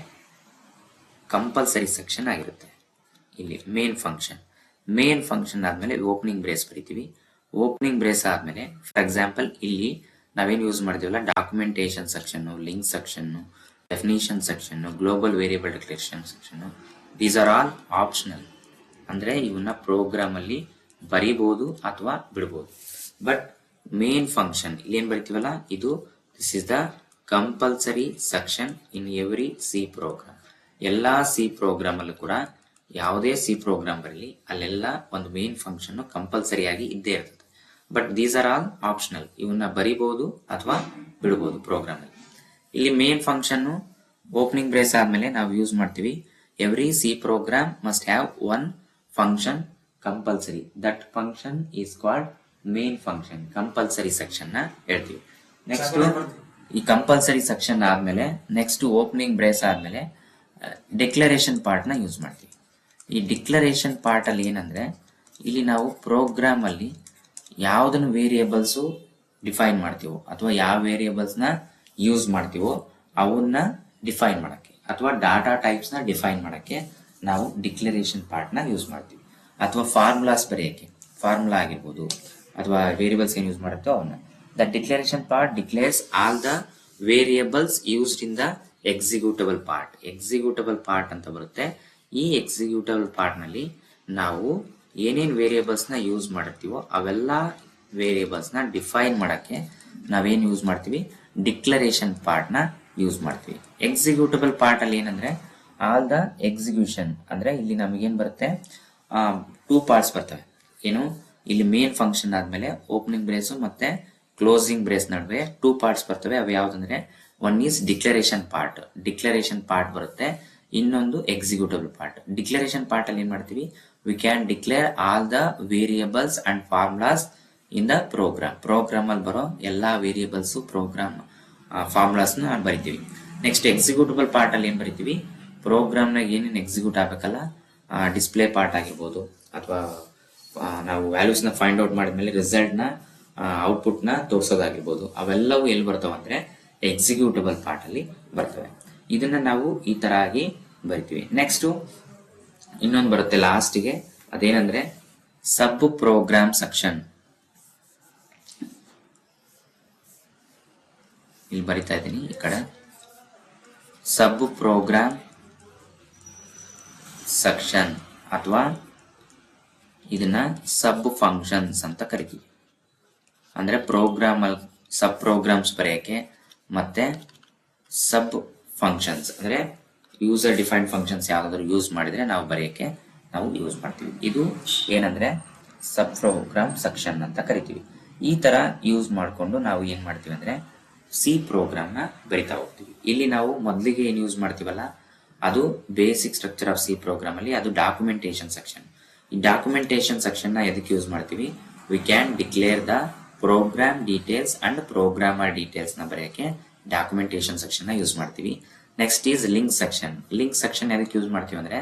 ಕಂಪಲ್ಸರಿ ಸೆಕ್ಷನ್ ಆಗಿರುತ್ತೆ. ಇಲ್ಲಿ ಮೇನ್ ಫಂಕ್ಷನ್ ಆದ್ಮೇಲೆ ಓಪನಿಂಗ್ ಬ್ರೇಸ್ ಬರಿತೀವಿ. ಓಪನಿಂಗ್ ಬ್ರೇಸ್ ಆದ್ಮೇಲೆ ಫಾರ್ ಎಕ್ಸಾಂಪಲ್ ಇಲ್ಲಿ ನಾವೇನ್ ಯೂಸ್ ಮಾಡಿದೀವಲ್ಲ, documentation section, link section, definition section, global variable declaration section, these are all optional. ಅಂದ್ರೆ ಇವನ್ನ ಪ್ರೋಗ್ರಾಮ್ ಅಲ್ಲಿ ಬರಿಬಹುದು ಅಥವಾ ಬಿಡಬಹುದು. ಬಟ್ ಮೇನ್ ಫಂಕ್ಷನ್ ಇಲ್ಲಿ ಏನ್ ಬರಿತೀವಲ್ಲ, ಇದು this is the compulsory section in every C program. ಎಲ್ಲಾ ಸಿ ಪ್ರೋಗ್ರಾಮ್ ಅಲ್ಲೂ ಕೂಡ ಯಾವುದೇ ಸಿ ಪ್ರೋಗ್ರಾಮ್ ಬರಲಿ ಅಲ್ಲೆಲ್ಲ ಒಂದು ಮೇನ್ ಫಂಕ್ಷನ್ ಕಂಪಲ್ಸರಿ ಆಗಿ ಇದ್ದೇ ಇರ್ತದೆ. But these are all optional, ಇವನ್ನ ಬರಿಬಹುದು ಅಥವಾ ಬಿಡಬಹುದು ಪ್ರೋಗ್ರಾಮ್ ಅಲ್ಲಿ. ಇಲ್ಲಿ ಮೇನ್ ಫಂಕ್ಷನ್ ಓಪನಿಂಗ್ ಬ್ರೇಸ್ ಆದ್ಮೇಲೆ ನಾವು ಯೂಸ್ ಮಾಡ್ತೀವಿ, every C program must have one function compulsory, that function is called main function. Compulsory section ನ ಹೇಳ್ತೀವಿ. ನೆಕ್ಸ್ಟ್ ಈ ಕಂಪಲ್ಸರಿ ಸೆಕ್ಷನ್ ಆದ್ಮೇಲೆ ನೆಕ್ಸ್ಟ್ ಓಪನಿಂಗ್ ಬ್ರೇಸ್ ಆದ್ಮೇಲೆ ಡಿಕ್ಲರೇಷನ್ ಪಾರ್ಟ್ ನ ಯೂಸ್ ಮಾಡ್ತೀವಿ. ಈ ಡಿಕ್ಲರೇಷನ್ ಪಾರ್ಟ್ ಅಲ್ಲಿ ಏನಂದ್ರೆ ಇಲ್ಲಿ ನಾವು ಪ್ರೋಗ್ರಾಮ್ ಅಲ್ಲಿ ಯಾವ್ದನ್ನು ವೇರಿಯಬಲ್ಸ್ ಡಿಫೈನ್ ಮಾಡ್ತೀವೋ ಅಥವಾ ಯಾವ ವೇರಿಯೇಬಲ್ಸ್ನ ಯೂಸ್ ಮಾಡ್ತೀವೋ ಅವನ್ನ ಡಿಫೈನ್ ಮಾಡಕ್ಕೆ ಅಥವಾ ಡಾಟಾ ಟೈಪ್ಸ್ನ ಡಿಫೈನ್ ಮಾಡಕ್ಕೆ ನಾವು ಡಿಕ್ಲರೇಷನ್ ಪಾರ್ಟ್ನ ಯೂಸ್ ಮಾಡ್ತೀವಿ. ಅಥವಾ ಫಾರ್ಮುಲಾಸ್ ಬರೆಯಕ್ಕೆ ಫಾರ್ಮುಲಾ ಆಗಿರ್ಬೋದು ಅಥವಾ ವೇರಿಯೇಬಲ್ಸ್ ಏನು ಯೂಸ್ ಮಾಡುತ್ತೋ ಅವನ್ನ. The declaration part declares all the variables used in the executable part. Executable part ಅಂತ ಬರುತ್ತೆ. ಈ ಎಕ್ಸಿಕ್ಯೂಟಬಲ್ ಪಾರ್ಟ್ ನಲ್ಲಿ ನಾವು ಏನೇನು ವೇರಿಯೇಬಲ್ಸ್ನ ಯೂಸ್ ಮಾಡಿರ್ತೀವೋ ಅವೆಲ್ಲ ವೇರಿಯೇಬಲ್ಸ್ನ ಡಿಫೈನ್ ಮಾಡಕ್ಕೆ ನಾವೇನು ಯೂಸ್ ಮಾಡ್ತೀವಿ, ಡಿಕ್ಲರೇಷನ್ ಪಾರ್ಟ್ನ ಯೂಸ್ ಮಾಡ್ತೀವಿ. ಎಕ್ಸಿಕ್ಯೂಟಬಲ್ ಪಾರ್ಟ್ ಅಲ್ಲಿ ಏನಂದ್ರೆ ಆಲ್ ದ ಎಕ್ಸಿಕ್ಯೂಷನ್ ಅಂದ್ರೆ ಇಲ್ಲಿ ನಮಗೇನ್ ಬರುತ್ತೆ, 2 ಪಾರ್ಟ್ಸ್ ಬರ್ತವೆ. ಏನು, ಇಲ್ಲಿ ಮೇನ್ ಫಂಕ್ಷನ್ ಆದ್ಮೇಲೆ ಓಪನಿಂಗ್ ಬ್ರೇಸ್ ಮತ್ತೆ ಕ್ಲೋಸಿಂಗ್ ಬ್ರೇಸ್ ನಡುವೆ 2 ಪಾರ್ಟ್ಸ್ ಬರ್ತವೆ. ಅವು ಯಾವ್ದಂದ್ರೆ ಒನ್ ಈಸ್ ಡಿಕ್ಲರೇಷನ್ ಪಾರ್ಟ್ ಬರುತ್ತೆ, ಇನ್ನೊಂದು ಎಕ್ಸಿಕ್ಯೂಟಬಲ್ ಪಾರ್ಟ್. ಡಿಕ್ಲರೇಷನ್ ಪಾರ್ಟ್ ಅಲ್ಲಿ ಏನ್ ಮಾಡ್ತೀವಿ, we can declare all the variables and formulas in the program ಅಲ್ಲಿ ಬರೋ ಎಲ್ಲಾ ವೇರಿಯೇಬಲ್ಸ್ ಪ್ರೋಗ್ರಾಮ್ ಫಾರ್ಮುಲಾಸ್ ನ ಬರಿತೀವಿ. ನೆಕ್ಸ್ಟ್ ಎಕ್ಸಿಕ್ಯೂಟಬಲ್ ಪಾರ್ಟ್ ಅಲ್ಲಿ ಏನ್ ಬರಿತೀವಿ, ಪ್ರೋಗ್ರಾಮ್ ನಾಗ ಏನೇನು ಎಕ್ಸಿಕ್ಯೂಟ್ ಆಗಬೇಕಲ್ಲ, ಡಿಸ್ಪ್ಲೇ ಪಾರ್ಟ್ ಆಗಿರ್ಬೋದು ಅಥವಾ ನಾವು ವ್ಯಾಲ್ಯೂಸ್ ನ ಫೈಂಡ್ ಔಟ್ ಮಾಡಿದ್ಮೇಲೆ ರಿಸಲ್ಟ್ ನ ಔಟ್ಪುಟ್ ನ ತೋರ್ಸೋದಾಗಿರ್ಬೋದು, ಅವೆಲ್ಲವೂ ಎಲ್ಲಿ ಬರ್ತಾವ ಅಂದ್ರೆ ಎಕ್ಸಿಕ್ಯೂಟಬಲ್ ಪಾರ್ಟ್ ಅಲ್ಲಿ ಬರ್ತವೆ. ಇದನ್ನ ನಾವು ಈ ತರ ಆಗಿ ಬರಿತೀವಿ. ನೆಕ್ಸ್ಟ್ ಇನ್ನೊಂದು ಬರುತ್ತೆ ಲಾಸ್ಟ್ಗೆ, ಅದೇನಂದ್ರೆ ಸಬ್ ಪ್ರೋಗ್ರಾಮ್ ಸೆಕ್ಷನ್. ಇಲ್ಲಿ ಬರಿತಾ ಇದ್ದೀನಿ ಈ ಕಡೆ, ಸಬ್ ಪ್ರೋಗ್ರಾಮ್ ಸೆಕ್ಷನ್ ಅಥವಾ ಇದನ್ನ ಸಬ್ ಫಂಕ್ಷನ್ಸ್ ಅಂತ ಕರಿತೀವಿ. ಅಂದ್ರೆ ಪ್ರೋಗ್ರಾಮ್ ಅಲ್ಲಿ ಸಬ್ ಪ್ರೋಗ್ರಾಮ್ಸ್ ಬರೆಯಕ್ಕೆ ಮತ್ತೆ ಸಬ್ ಫಂಕ್ಷನ್ಸ್ ಅಂದ್ರೆ ಯೂಸರ್ ಡಿಫೈನ್ಡ್ ಫಂಕ್ಷನ್ಸ್ ಯಾವ್ದಾದ್ರು ಯೂಸ್ ಮಾಡಿದ್ರೆ ನಾವು ಬರೆಯಕ್ಕೆ ನಾವು ಯೂಸ್ ಮಾಡ್ತೀವಿ. ಇದು ಏನಂದ್ರೆ ಸಬ್ ಪ್ರೋಗ್ರಾಮ್ ಸೆಕ್ಷನ್ ಅಂತ ಕರಿತೀವಿ. ಈ ತರ ಯೂಸ್ ಮಾಡಿಕೊಂಡು ನಾವು ಏನ್ ಮಾಡ್ತೀವಿ ಅಂದ್ರೆ ಸಿ ಪ್ರೋಗ್ರಾಮ್ ನ ಬರಿತಾ ಹೋಗ್ತೀವಿ. ಇಲ್ಲಿ ನಾವು ಮೊದಲಿಗೆ ಏನ್ ಯೂಸ್ ಮಾಡ್ತೀವಲ್ಲ ಅದು basic structure of C program ಅಲ್ಲಿ ಅದು ಡಾಕ್ಯುಮೆಂಟೇಶನ್ ಸೆಕ್ಷನ್. ಈ ಡಾಕ್ಯುಮೆಂಟೇಶನ್ ಸೆಕ್ಷನ್ ನ ಎದಕ್ಕೆ ಯೂಸ್ ಮಾಡ್ತೀವಿ, we can declare the program details and programmer details ನ ಬರೆಯಕ್ಕೆ ಡಾಕ್ಯುಮೆಂಟೇಶನ್ ಸೆಕ್ಷನ್ ನ ಯೂಸ್ ಮಾಡ್ತೀವಿ. Next is link section. Link section ಎದಕ್ಕೆ ಯೂಸ್ ಮಾಡ್ತೀವಿ ಅಂದ್ರೆ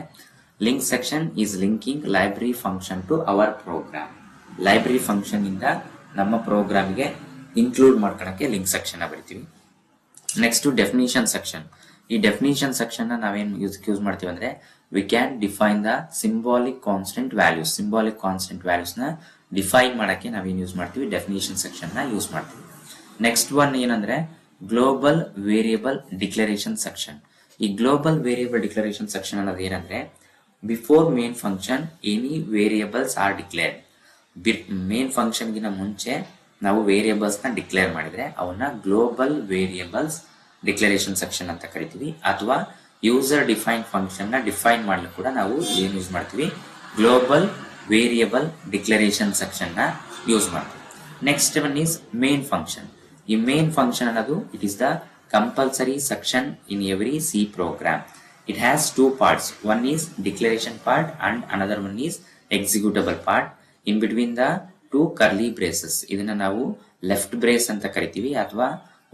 link section is linking library function to our program. Library function ಇಂದ ನಮ್ಮ ಪ್ರೋಗ್ರಾಮ್ಗೆ ಇನ್ಕ್ಲೂಡ್ ಮಾಡ್ಕೊಳಕ್ಕೆ ಲಿಂಕ್ ಸೆಕ್ಷನ್ ನ ಬರಿತೀವಿ. Next definition section. ಈ ಡೆಫಿನಿಷನ್ ಸೆಕ್ಷನ್ ನ ನಾವೇನ್ ಯೂಸ್ ಮಾಡ್ತೀವಿ ಅಂದ್ರೆ we can define the symbolic constant values. Symbolic constant values ನ ಡಿಫೈನ್ ಮಾಡಕ್ಕೆ ನಾವೇನ್ ಯೂಸ್ ಮಾಡ್ತೀವಿ, ಡೆಫಿನಿಷನ್ ಸೆಕ್ಷನ್ ನ ಯೂಸ್ ಮಾಡ್ತೀವಿ. ನೆಕ್ಸ್ಟ್ ಒನ್ ಏನಂದ್ರೆ ಗ್ಲೋಬಲ್ ವೇರಿಯಬಲ್ ಡಿಕ್ಲರೇಷನ್ ಸೆಕ್ಷನ್. ಈ ಗ್ಲೋಬಲ್ ವೇರಿಯಬಲ್ ಡಿಕ್ಲರೇಷನ್ ಸೆಕ್ಷನ್ ಅನ್ನೋದು ಏನಂದ್ರೆ before main function any variables are declared. Main function ಗಿನ ಮುಂಚೆ ನಾವು ವೇರಿಯಬಲ್ಸ್ ನ ಡಿಕ್ಲೇರ್ ಮಾಡಿದ್ರೆ ಅವನ್ನ ಗ್ಲೋಬಲ್ ವೇರಿಯಬಲ್ಸ್ ಡಿಕ್ಲರೇಷನ್ ಸೆಕ್ಷನ್ ಅಂತ ಕರಿತೀವಿ. ಅಥವಾ ಯೂಸರ್ ಡಿಫೈನ್ ಫಂಕ್ಷನ್ ನ ಡಿಫೈನ್ ಮಾಡ್ಲಿಕ್ಕೆ ಕೂಡ ನಾವು ಏನ್ ಯೂಸ್ ಮಾಡ್ತೀವಿ, ಗ್ಲೋಬಲ್ ವೇರಿಯಬಲ್ ಡಿಕ್ಲರೇಷನ್ ಸೆಕ್ಷನ್ ನ ಯೂಸ್ ಮಾಡ್ತೀವಿ. Next one is main function. ಈ ಮೇನ್ ಫಂಕ್ಷನ್ ಅನ್ನೋದು it is the compulsory section in every C program. It has 2 parts. One is declaration part and another one is executable part. In between the 2 curly braces. ಇದನ್ನ ನಾವು left brace ಅಂತ ಕರಿತೀವಿ ಅಥವಾ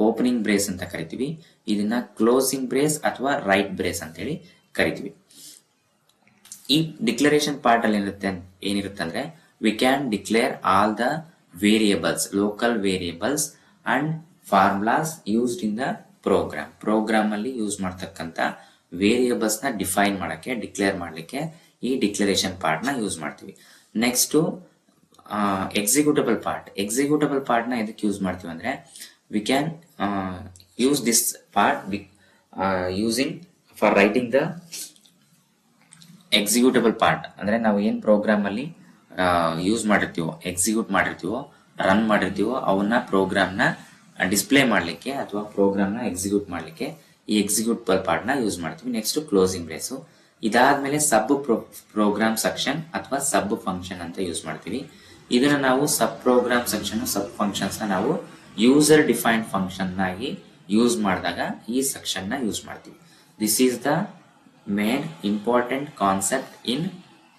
opening brace ಅಂತ ಕರಿತೀವಿ. ಇದನ್ನ closing brace ಅಥವಾ right brace ಅಂತ ಹೇಳಿ ಕರಿತೀವಿ. ಈ ಡಿಕ್ಲರೇಷನ್ ಪಾರ್ಟ್ ಅಲ್ಲಿ ಏನಿರುತ್ತೆ ಅಂದ್ರೆ we can declare all the variables, local variables and formulas used in the program ಅಲ್ಲಿ ಯೂಸ್ ಮಾಡ್ತಕ್ಕಂತ ವೇರಿಯಬಲ್ಸ್ ನ ಡಿಫೈನ್ ಮಾಡಕ್ಕೆ, ಡಿಕ್ಲೇರ್ ಮಾಡ್ಲಿಕ್ಕೆ ಈ ಡಿಕ್ಲರೇಷನ್ ಪಾರ್ಟ್ ನ ಯೂಸ್ ಮಾಡ್ತೀವಿ. Next executable part. Executable part ನ ಎದಕ್ಕೆ ಯೂಸ್ ಮಾಡ್ತೀವಿ ಅಂದ್ರೆ we can use this part using for writing the executable part. ಅಂದ್ರೆ ನಾವು ಏನ್ ಪ್ರೋಗ್ರಾಮ್ ಅಲ್ಲಿ ಯೂಸ್ ಮಾಡಿರ್ತೀವೋ, ಎಕ್ಸಿಕ್ಯೂಟ್ ಮಾಡಿರ್ತೀವೋ, ರನ್ ಮಾಡಿರ್ತೀವೋ ಅವನ್ನ ಪ್ರೋಗ್ರಾಮ್ ನ ಡಿಸ್ಪ್ಲೇ ಮಾಡ್ಲಿಕ್ಕೆ ಅಥವಾ ಪ್ರೋಗ್ರಾಮ್ ನ ಎಕ್ಸಿಕ್ಯೂಟ್ ಮಾಡ್ಲಿಕ್ಕೆ ಈ ಎಕ್ಸಿಕ್ಯೂಟಬಲ್ ಪಾರ್ಟ್ ನ ಯೂಸ್ ಮಾಡ್ತೀವಿ. Next closing brace. ಇದಾದ್ಮೇಲೆ ಸಬ್ ಪ್ರೋಗ್ರಾಮ್ ಸೆಕ್ಷನ್ ಅಥವಾ ಸಬ್ ಫಂಕ್ಷನ್ ಅಂತ ಯೂಸ್ ಮಾಡ್ತೀವಿ. ಇದನ್ನ ನಾವು sub program section, sub functions ನ ನಾವು ಯೂಸರ್ ಡಿಫೈನ್ಡ್ ಫಂಕ್ಷನ್ ಆಗಿ ಯೂಸ್ ಮಾಡಿದಾಗ ಈ ಸೆಕ್ಷನ್ ನ ಯೂಸ್ ಮಾಡ್ತೀವಿ. This is the main important concept in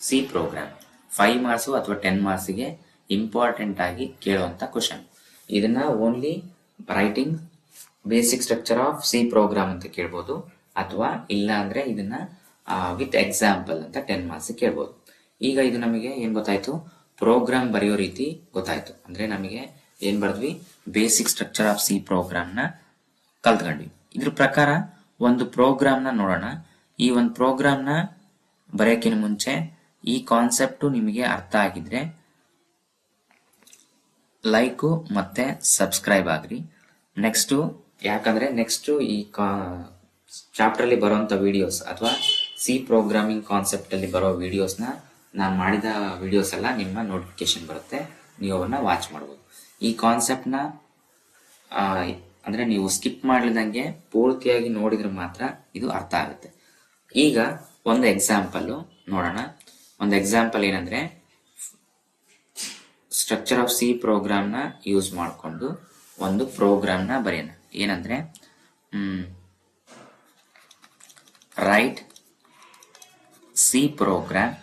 C program. 5 marks ಅಥವಾ 10 ಮಾರ್ಕ್ಸ್ ಗೆ ಇಂಪಾರ್ಟೆಂಟ್ ಆಗಿ ಕೇಳುವಂತ ಕ್ವಶನ್. ಇದನ್ನ only writing basic structure of C program ಅಂತ ಕೇಳ್ಬೋದು, ಅಥವಾ ಇಲ್ಲ ಅಂದ್ರೆ ಇದನ್ನ ವಿತ್ ಎಕ್ಸಾಂಪಲ್ ಅಂತ 10 ಮಾರ್ಕ್ಸ್ ಕೇಳ್ಬೋದು. ಈಗ ಇದು ನಮಗೆ ಏನ್ ಗೊತ್ತಾಯ್ತು, ಪ್ರೋಗ್ರಾಮ್ ಬರೆಯೋ ರೀತಿ ಗೊತ್ತಾಯ್ತು. ಅಂದ್ರೆ ನಮಗೆ ಏನ್ ಬರ್ದ್ವಿ, ಬೇಸಿಕ್ ಸ್ಟ್ರಕ್ಚರ್ ಆಫ್ ಸಿ ಪ್ರೋಗ್ರಾಮ್ನ ಕಲ್ತ್ಕೊಂಡ್ವಿ. ಇದ್ರ ಪ್ರಕಾರ ಒಂದು ಪ್ರೋಗ್ರಾಮ್ನ ನೋಡೋಣ. ಈ ಒಂದು ಪ್ರೋಗ್ರಾಮ್ನ ಬರೆಯೋಕ್ಕಿಂತ ಮುಂಚೆ ಈ ಕಾನ್ಸೆಪ್ಟು ನಿಮಗೆ ಅರ್ಥ ಆಗಿದ್ರೆ ಲೈಕು ಮತ್ತೆ ಸಬ್ಸ್ಕ್ರೈಬ್ ಆಗ್ರಿ. ನೆಕ್ಸ್ಟು ಯಾಕಂದ್ರೆ ನೆಕ್ಸ್ಟ್ ಈ ಚಾಪ್ಟರ್ ಅಲ್ಲಿ ಬರುವಂತ ವಿಡಿಯೋಸ್ ಅಥವಾ ಸಿ ಪ್ರೋಗ್ರಾಮಿಂಗ್ ಕಾನ್ಸೆಪ್ಟ್ ಅಲ್ಲಿ ಬರೋ ವಿಡಿಯೋಸ್ನ ನಾನು ಮಾಡಿದ ವಿಡಿಯೋಸ್ ಎಲ್ಲ ನಿಮ್ಮ ನೋಟಿಫಿಕೇಶನ್ ಬರುತ್ತೆ, ನೀವು ಅವನ್ನ ವಾಚ್ ಮಾಡ್ಬೋದು. ಈ ಕಾನ್ಸೆಪ್ಟ್ನ ಅಂದ್ರೆ ನೀವು ಸ್ಕಿಪ್ ಮಾಡ್ಲಿದಂಗೆ ಪೂರ್ತಿಯಾಗಿ ನೋಡಿದ್ರೆ ಮಾತ್ರ ಇದು ಅರ್ಥ ಆಗುತ್ತೆ. ಈಗ ಒಂದು ಎಕ್ಸಾಂಪಲ್ ನೋಡೋಣ. ಒಂದು ಎಕ್ಸಾಂಪಲ್ ಏನಂದ್ರೆ ಸ್ಟ್ರಕ್ಚರ್ ಆಫ್ ಸಿ ಪ್ರೋಗ್ರಾಮ್ನ ಯೂಸ್ ಮಾಡಿಕೊಂಡು ಒಂದು ಪ್ರೋಗ್ರಾಮ್ನ ಬರೆಯೋಣ. ಏನಂದ್ರೆ write C program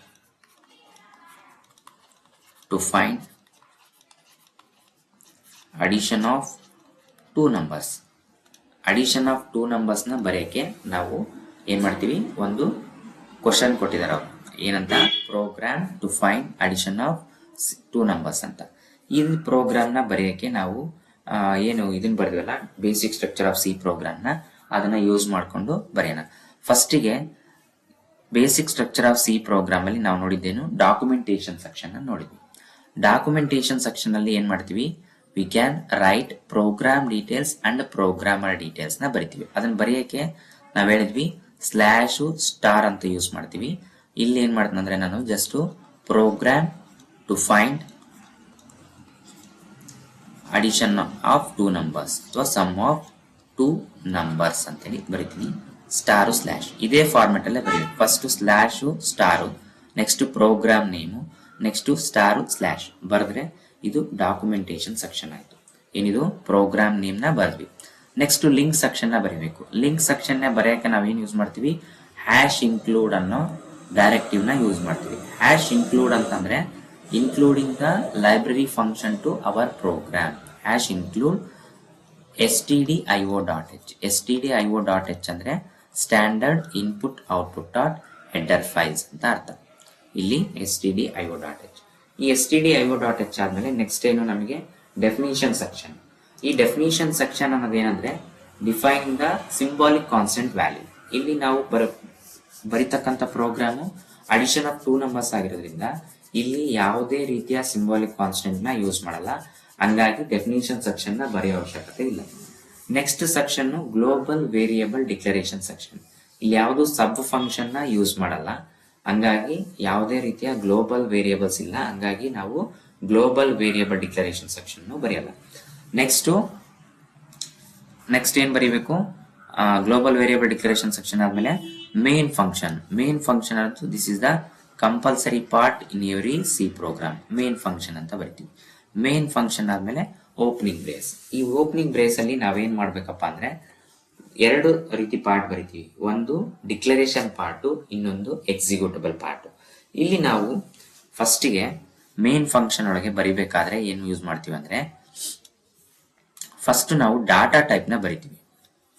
to find addition of two numbers. Addition of two numbers ನ ಬರೆಯಕ್ಕೆ ನಾವು ಏನ್ ಮಾಡ್ತೀವಿ, ಒಂದು ಕ್ವಶನ್ ಕೊಟ್ಟಿದ್ದಾರೆ ಅವರು, ಏನಂತ, program to find addition of two numbers ಅಂತ. ಈ ಪ್ರೋಗ್ರಾಮ್ ನ ಬರೆಯಕ್ಕೆ ನಾವು ಏನು ಇದನ್ನ ಬರೆದ್ವಲ್ಲ, basic structure of C program ನ, ಅದನ್ನ ಯೂಸ್ ಮಾಡಿಕೊಂಡು ಬರೆಯೋಣ. ಫಸ್ಟಿಗೆ basic structure of C program ಅಲ್ಲಿ ನಾವು ನೋಡಿದ್ದೇನು, ಡಾಕ್ಯುಮೆಂಟೇಶನ್ ಸೆಕ್ಷನ್ ನೋಡಿದ್ವಿ. ಡಾಕ್ಯುಮೆಂಟೇಶನ್ ಸೆಕ್ಷನ್ ಅಲ್ಲಿ ಏನ್ ಮಾಡ್ತೀವಿ, we can write program details and programmer details ನ ಬರಿತೀವಿ. ಅದನ್ನ ಬರೆಯಕ್ಕೆ ನಾವ್ ಹೇಳಿದ್ವಿ ಸ್ಲಾಶ್ ಸ್ಟಾರ್ ಅಂತ ಯೂಸ್ ಮಾಡ್ತೀವಿ. ಇಲ್ಲಿ ಏನ್ ಮಾಡ್ತೀನಿ ಅಂದ್ರೆ ನಾನು just program to find addition of two numbers ಅಥವಾ ಸಮ್ ಆಫ್ ಟೂ ನಂಬರ್ಸ್ ಅಂತೇಳಿ ಬರಿತೀನಿ. ಸ್ಟಾರು ಸ್ಲಾಶ್ ಇದೇ ಫಾರ್ಮೆಟ್ ಅಲ್ಲೇ ಬರೀಬೇಕು. First slash star, next program name, next star slash ಬರೆದ್ರೆ ಇದು ಡಾಕ್ಯುಮೆಂಟೇಶನ್ ಸೆಕ್ಷನ್ ಆಯ್ತು. ಏನಿದು ಪ್ರೋಗ್ರಾಮ್ ನೇಮ್ ನ ಬರೆದ್ವಿ. ನೆಕ್ಸ್ಟ್ ಲಿಂಕ್ ಸೆಕ್ಷನ್ ನ ಬರೀಬೇಕು. ಲಿಂಕ್ ಸೆಕ್ಷನ್ ನ ಬರೆಯಕ್ಕೆ ನಾವೇನ್ ಯೂಸ್ ಮಾಡ್ತೀವಿ, ಹ್ಯಾಶ್ ಇನ್ಕ್ಲೂಡ್ ಅನ್ನೋ ಡೈರೆಕ್ಟಿವ್ ನ ಯೂಸ್ ಮಾಡ್ತೀವಿ. ಹ್ಯಾಶ್ ಇನ್ಕ್ಲೂಡ್ ಅಂತಂದ್ರೆ including the library function to our program. Hash include stdio.h. stdio.h ಅಂದ್ರೆ standard input output dot header files ಅಂತ ಅರ್ಥ. ಇಲ್ಲಿ stdio.h. ಈ stdio.h ಆದ್ಮೇಲೆ ನೆಕ್ಸ್ಟ್ ಏನು ನಮಗೆ ಡೆಫಿನಿಷನ್ ಸೆಕ್ಷನ್. ಈ ಡೆಫಿನಿಷನ್ ಸೆಕ್ಷನ್ ಅನ್ನೋದೇನಂದ್ರೆ define the symbolic constant value. ಇಲ್ಲಿ ನಾವು ಬರಿತಕ್ಕಂಥ program addition of two numbers ಆಗಿರೋದ್ರಿಂದ ಇಲ್ಲಿ ಯಾವುದೇ ರೀತಿಯ ಸಿಂಬಾಲಿಕ್ ಕಾನ್ಸ್ಟೆಂಟ್ ನ ಯೂಸ್ ಮಾಡಲ್ಲ. ಹಂಗಾಗಿ ಡೆಫಿನಿಷನ್ ಸೆಕ್ಷನ್ ನ ಬರೆಯೋ ಅವಶ್ಯಕತೆ ಇಲ್ಲ. Next section global variable declaration section. ಇಲ್ಲಿ ಯಾವುದು ಸಬ್ ಫಂಕ್ಷನ್ ನ ಯೂಸ್ ಮಾಡಲ್ಲ, ಹಂಗಾಗಿ ಯಾವುದೇ ರೀತಿಯ ಗ್ಲೋಬಲ್ ವೇರಿಯೇಬಲ್ಸ್ ಇಲ್ಲ. ಹಂಗಾಗಿ ನಾವು ಗ್ಲೋಬಲ್ ವೇರಿಯೇಬಲ್ ಡಿಕ್ಲರೇಷನ್ ಸೆಕ್ಷನ್ ಬರೆಯಲ್ಲ. ನೆಕ್ಸ್ಟ್ ಏನ್ ಬರೀಬೇಕು, ಗ್ಲೋಬಲ್ ವೇರಿಯೇಬಲ್ ಡಿಕ್ಲರೇಷನ್ ಸೆಕ್ಷನ್ ಆದ್ಮೇಲೆ ಮೇನ್ ಫಂಕ್ಷನ್. ಮೇನ್ ಫಂಕ್ಷನ್ ಅಂತೂ this is the compulsory part in every C program. Main function ಅಂತ ಬರಿತೀವಿ. ಮೇನ್ ಫಂಕ್ಷನ್ ಆದ್ಮೇಲೆ ಓಪನಿಂಗ್ ಬ್ರೇಸ್. ಈ ಓಪನಿಂಗ್ ಬ್ರೇಸ್ ಅಲ್ಲಿ ನಾವೇನ್ ಮಾಡ್ಬೇಕಪ್ಪ ಅಂದ್ರೆ ಎರಡು ರೀತಿ ಪಾರ್ಟ್ ಬರಿತೀವಿ. ಒಂದು ಡಿಕ್ಲರೇಷನ್ ಪಾರ್ಟ್, ಇನ್ನೊಂದು ಎಕ್ಸಿಕ್ಯೂಟಬಲ್ ಪಾರ್ಟ್. ಇಲ್ಲಿ ನಾವು ಫಸ್ಟಿಗೆ ಮೇನ್ ಫಂಕ್ಷನ್ ಒಳಗೆ ಬರಿಬೇಕಾದ್ರೆ ಏನು ಯೂಸ್ ಮಾಡ್ತೀವಿ ಅಂದ್ರೆ ಫಸ್ಟ್ ನಾವು ಡಾಟಾ ಟೈಪ್ ನ ಬರಿತೀವಿ.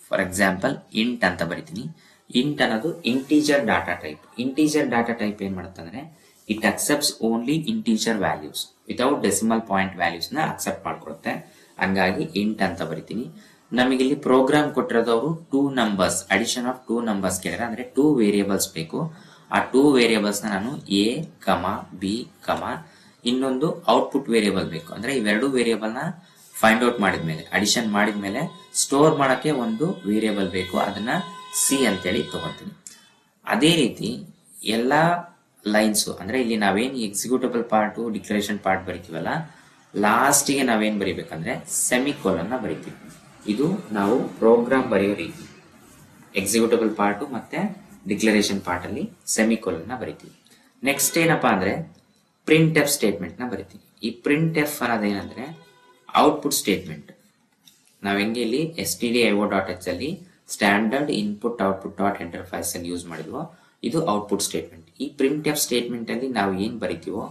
ಫಾರ್ ಎಕ್ಸಾಂಪಲ್ ಇಂಟ್ ಅಂತ ಬರಿತೀನಿ. ಇಂಟ್ ಅನ್ನೋದು integer data type. Integer data type ಏನ್ ಮಾಡುತ್ತೆ ಅಂದ್ರೆ it accepts only integer values without decimal point values ನ ಅಕ್ಸೆಪ್ಟ್ ಮಾಡ್ಕೊಡುತ್ತೆ. ಹಂಗಾಗಿ ಇಂಟ್ ಅಂತ ಬರಿತೀನಿ. ನಮಗಿಲ್ಲಿ ಪ್ರೋಗ್ರಾಮ್ ಕೊಟ್ಟಿರೋದವರು two numbers, addition of two numbers ಕೇಳಿದ್ರೆ ಅಂದ್ರೆ ಟೂ ವೇರಿಯೇಬಲ್ಸ್ ಬೇಕು. ಆ ಟೂ ವೇರಿಯೇಬಲ್ಸ್ ನಾನು ಎ ಕಮ ಬಿ ಕಮ ಇನ್ನೊಂದು ಔಟ್ಪುಟ್ ವೇರಿಯೇಬಲ್ ಬೇಕು. ಅಂದ್ರೆ ಇವೆರಡು ವೇರಿಯೇಬಲ್ ನ ಫೈಂಡ್ ಔಟ್ ಮಾಡಿದ್ಮೇಲೆ, ಅಡಿಷನ್ ಮಾಡಿದ್ಮೇಲೆ ಸ್ಟೋರ್ ಮಾಡಕ್ಕೆ ಒಂದು ವೇರಿಯೇಬಲ್ ಬೇಕು, ಅದನ್ನ ಸಿ ಅಂತೇಳಿ ತಗೋತೀನಿ. ಅದೇ ರೀತಿ ಎಲ್ಲಾ ಲೈನ್ಸ್ ಅಂದ್ರೆ ಇಲ್ಲಿ ನಾವೇನ್ ಎಕ್ಸಿಕ್ಯೂಟಬಲ್ ಪಾರ್ಟ್ ಡಿಕ್ಲರೇಷನ್ ಪಾರ್ಟ್ ಬರಿತೀವಲ್ಲ, ಲಾಸ್ಟಿಗೆ ನಾವೇನ್ ಬರಿಬೇಕಂದ್ರೆ ಸೆಮಿಕೋಲನ್ ಬರಿತೀವಿ. ಇದು ನಾವು ಪ್ರೋಗ್ರಾಮ್ ಬರೆಯೋ ರೀತಿ. ಎಕ್ಸಿಕ್ಯೂಟಬಲ್ ಪಾರ್ಟ್ ಮತ್ತೆ ಡಿಕ್ಲರೇಷನ್ ಪಾರ್ಟ್ ಅಲ್ಲಿ ಸೆಮಿಕೋಲನ್ ಬರಿತೀವಿ. ನೆಕ್ಸ್ಟ್ ಏನಪ್ಪಾ ಅಂದ್ರೆ ಪ್ರಿಂಟ್ ಎಫ್ ಸ್ಟೇಟ್ಮೆಂಟ್ ನ ಬರಿತೀವಿ. ಈ ಪ್ರಿಂಟ್ ಎಫ್ ಅನ್ನೋದೇನಂದ್ರೆ ಔಟ್ಪುಟ್ ಸ್ಟೇಟ್ಮೆಂಟ್. ನಾವ್ ಹೆಂಗೆ ಇಲ್ಲಿ stdio.h ಅಲ್ಲಿ standard input output dot header files ಅಲ್ಲಿ ಯೂಸ್ ಮಾಡಿದ್ವೋ ಇದು ಔಟ್ಪುಟ್ ಸ್ಟೇಟ್ಮೆಂಟ್. ಈ ಪ್ರಿಂಟ್ ಎಫ್ ಸ್ಟೇಟ್ಮೆಂಟ್ ಅಲ್ಲಿ ನಾವು ಏನ್ ಬರಿತೀವೋ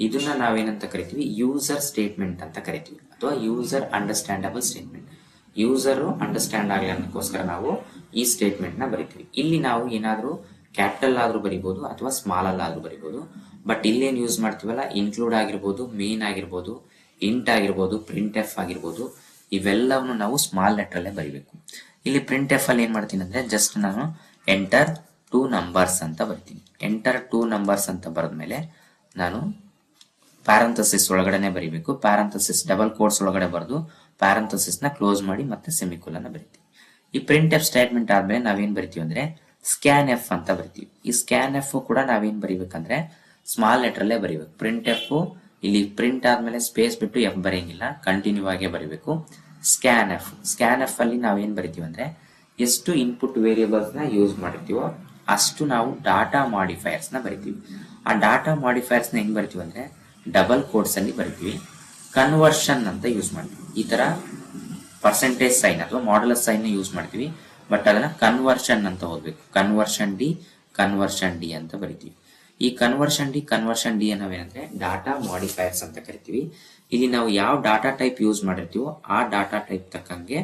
ಇದನ್ನ ನಾವೇನಂತ ಕರಿತೀವಿ, ಯೂಸರ್ ಸ್ಟೇಟ್ಮೆಂಟ್ ಅಂತ ಕರಿತೀವಿ, ಅಥವಾ user understandable statement. User understand ಆಗಲಿ ಅನ್ನೋಕ್ಕೋಸ್ಕರ ನಾವು ಈ ಸ್ಟೇಟ್ಮೆಂಟ್ ನ ಬರಿತೀವಿ. ಇಲ್ಲಿ ನಾವು ಏನಾದ್ರೂ ಕ್ಯಾಪಿಟಲ್ ಆದ್ರೂ ಬರಿಬಹುದು ಅಥವಾ ಸ್ಮಾಲ್ ಅಲ್ಲಾದ್ರೂ ಬರಿಬಹುದು. ಬಟ್ ಇಲ್ಲೇನ್ ಯೂಸ್ ಮಾಡ್ತೀವಲ್ಲ, ಇನ್ಕ್ಲೂಡ್ ಆಗಿರ್ಬೋದು, ಮೇನ್ ಆಗಿರ್ಬೋದು, ಇಂಟ್ ಆಗಿರ್ಬೋದು, ಪ್ರಿಂಟ್ ಎಫ್ ಆಗಿರ್ಬೋದು, ಇವೆಲ್ಲವನ್ನು ನಾವು ಸ್ಮಾಲ್ ಲೆಟರ್ ಅಲ್ಲೇ ಬರೀಬೇಕು. ಇಲ್ಲಿ ಪ್ರಿಂಟ್ ಎಫ್ ಅಲ್ಲಿ ಏನ್ ಮಾಡ್ತೀನಿ ಅಂದ್ರೆ ಜಸ್ಟ್ ನಾನು ಎಂಟರ್ 2 ನಂಬರ್ಸ್ ಅಂತ ಬರ್ತೀನಿ. ಎಂಟರ್ 2 ನಂಬರ್ಸ್ ಅಂತ ಬರೆದ್ಮೇಲೆ ನಾನು ಪ್ಯಾರಂಥಸಿಸ್ ಒಳಗಡೆನೆ ಬರೀಬೇಕು. ಪ್ಯಾರಂಥಸಿಸ್ ಡಬಲ್ ಕೋಟ್ಸ್ ಒಳಗಡೆ ಬರೆದು ಪ್ಯಾರಂಥಸಿಸ್ ನ ಕ್ಲೋಸ್ ಮಾಡಿ ಮತ್ತೆ ಸೆಮಿಕೋಲನ್ ಬರಿತೀವಿ. ಈ ಪ್ರಿಂಟ್ ಎಫ್ ಸ್ಟೇಟ್ಮೆಂಟ್ ಆದ್ಮೇಲೆ ನಾವೇನ್ ಬರಿತೀವಿ ಅಂದ್ರೆ ಸ್ಕ್ಯಾನ್ ಎಫ್ ಅಂತ ಬರಿತೀವಿ. ಈ ಸ್ಕ್ಯಾನ್ ಎಫ್ ಕೂಡ ನಾವೇನ್ ಬರಿಬೇಕಂದ್ರೆ ಸ್ಮಾಲ್ ಲೆಟರ್ ಅಲ್ಲೇ ಬರಿಬೇಕು. ಪ್ರಿಂಟ್ ಎಫ್ ಇಲ್ಲಿ ಪ್ರಿಂಟ್ ಆದ್ಮೇಲೆ ಸ್ಪೇಸ್ ಬಿಟ್ಟು ಎಫ್ ಬರೆಯಂಗಿಲ್ಲ, ಕಂಟಿನ್ಯೂ ಆಗಿ ಬರಿಬೇಕು. ಸ್ಕ್ಯಾನ್ ಎಫ್ ಅಲ್ಲಿ ನಾವೇನ್ ಬರಿತೀವಿ ಅಂದ್ರೆ ಎಷ್ಟು ಇನ್ಪುಟ್ ವೇರಿಯೇಬಲ್ಸ್ ನ ಯೂಸ್ ಮಾಡಿರ್ತೀವೋ ಅಷ್ಟು ನಾವು ಡಾಟಾ ಮಾಡಿಫೈಯರ್ಸ್ ನ ಬರಿತೀವಿ. ಆ ಡಾಟಾ ಮಾಡಿಫೈಯರ್ಸ್ ನ ಹೆಂಗ್ ಬರಿತೀವಿ ಅಂದ್ರೆ ಡಬಲ್ ಕೋಟ್ಸ್ ಅಲ್ಲಿ ಬರಿತೀವಿ. ಕನ್ವರ್ಷನ್ ಅಂತ ಯೂಸ್ ಮಾಡ್ತೀವಿ. ಈ ತರ ಪರ್ಸೆಂಟೇಜ್ ಸೈನ್ ಅಥವಾ ಮಾಡ್ಯುಲಸ್ ಸೈನ್ ನ ಯೂಸ್ ಮಾಡ್ತೀವಿ, ಬಟ್ ಅದನ್ನ ಕನ್ವರ್ಷನ್ ಅಂತ ಓದ್ಬೇಕು. ಕನ್ವರ್ಷನ್ ಡಿ ಅಂತ ಬರಿತೀವಿ. ಈ ಕನ್ವರ್ಷನ್ ಡಿ ನಾವೇನಂದ್ರೆ ಡಾಟಾ ಮಾಡಿಫೈಯರ್ಸ್ ಅಂತ ಕರಿತೀವಿ. ಇಲ್ಲಿ ನಾವು ಯಾವ ಡಾಟಾ ಟೈಪ್ ಯೂಸ್ ಮಾಡಿರ್ತೀವೋ ಆ ಡಾಟಾ ಟೈಪ್ ತಕ್ಕಂಗೆ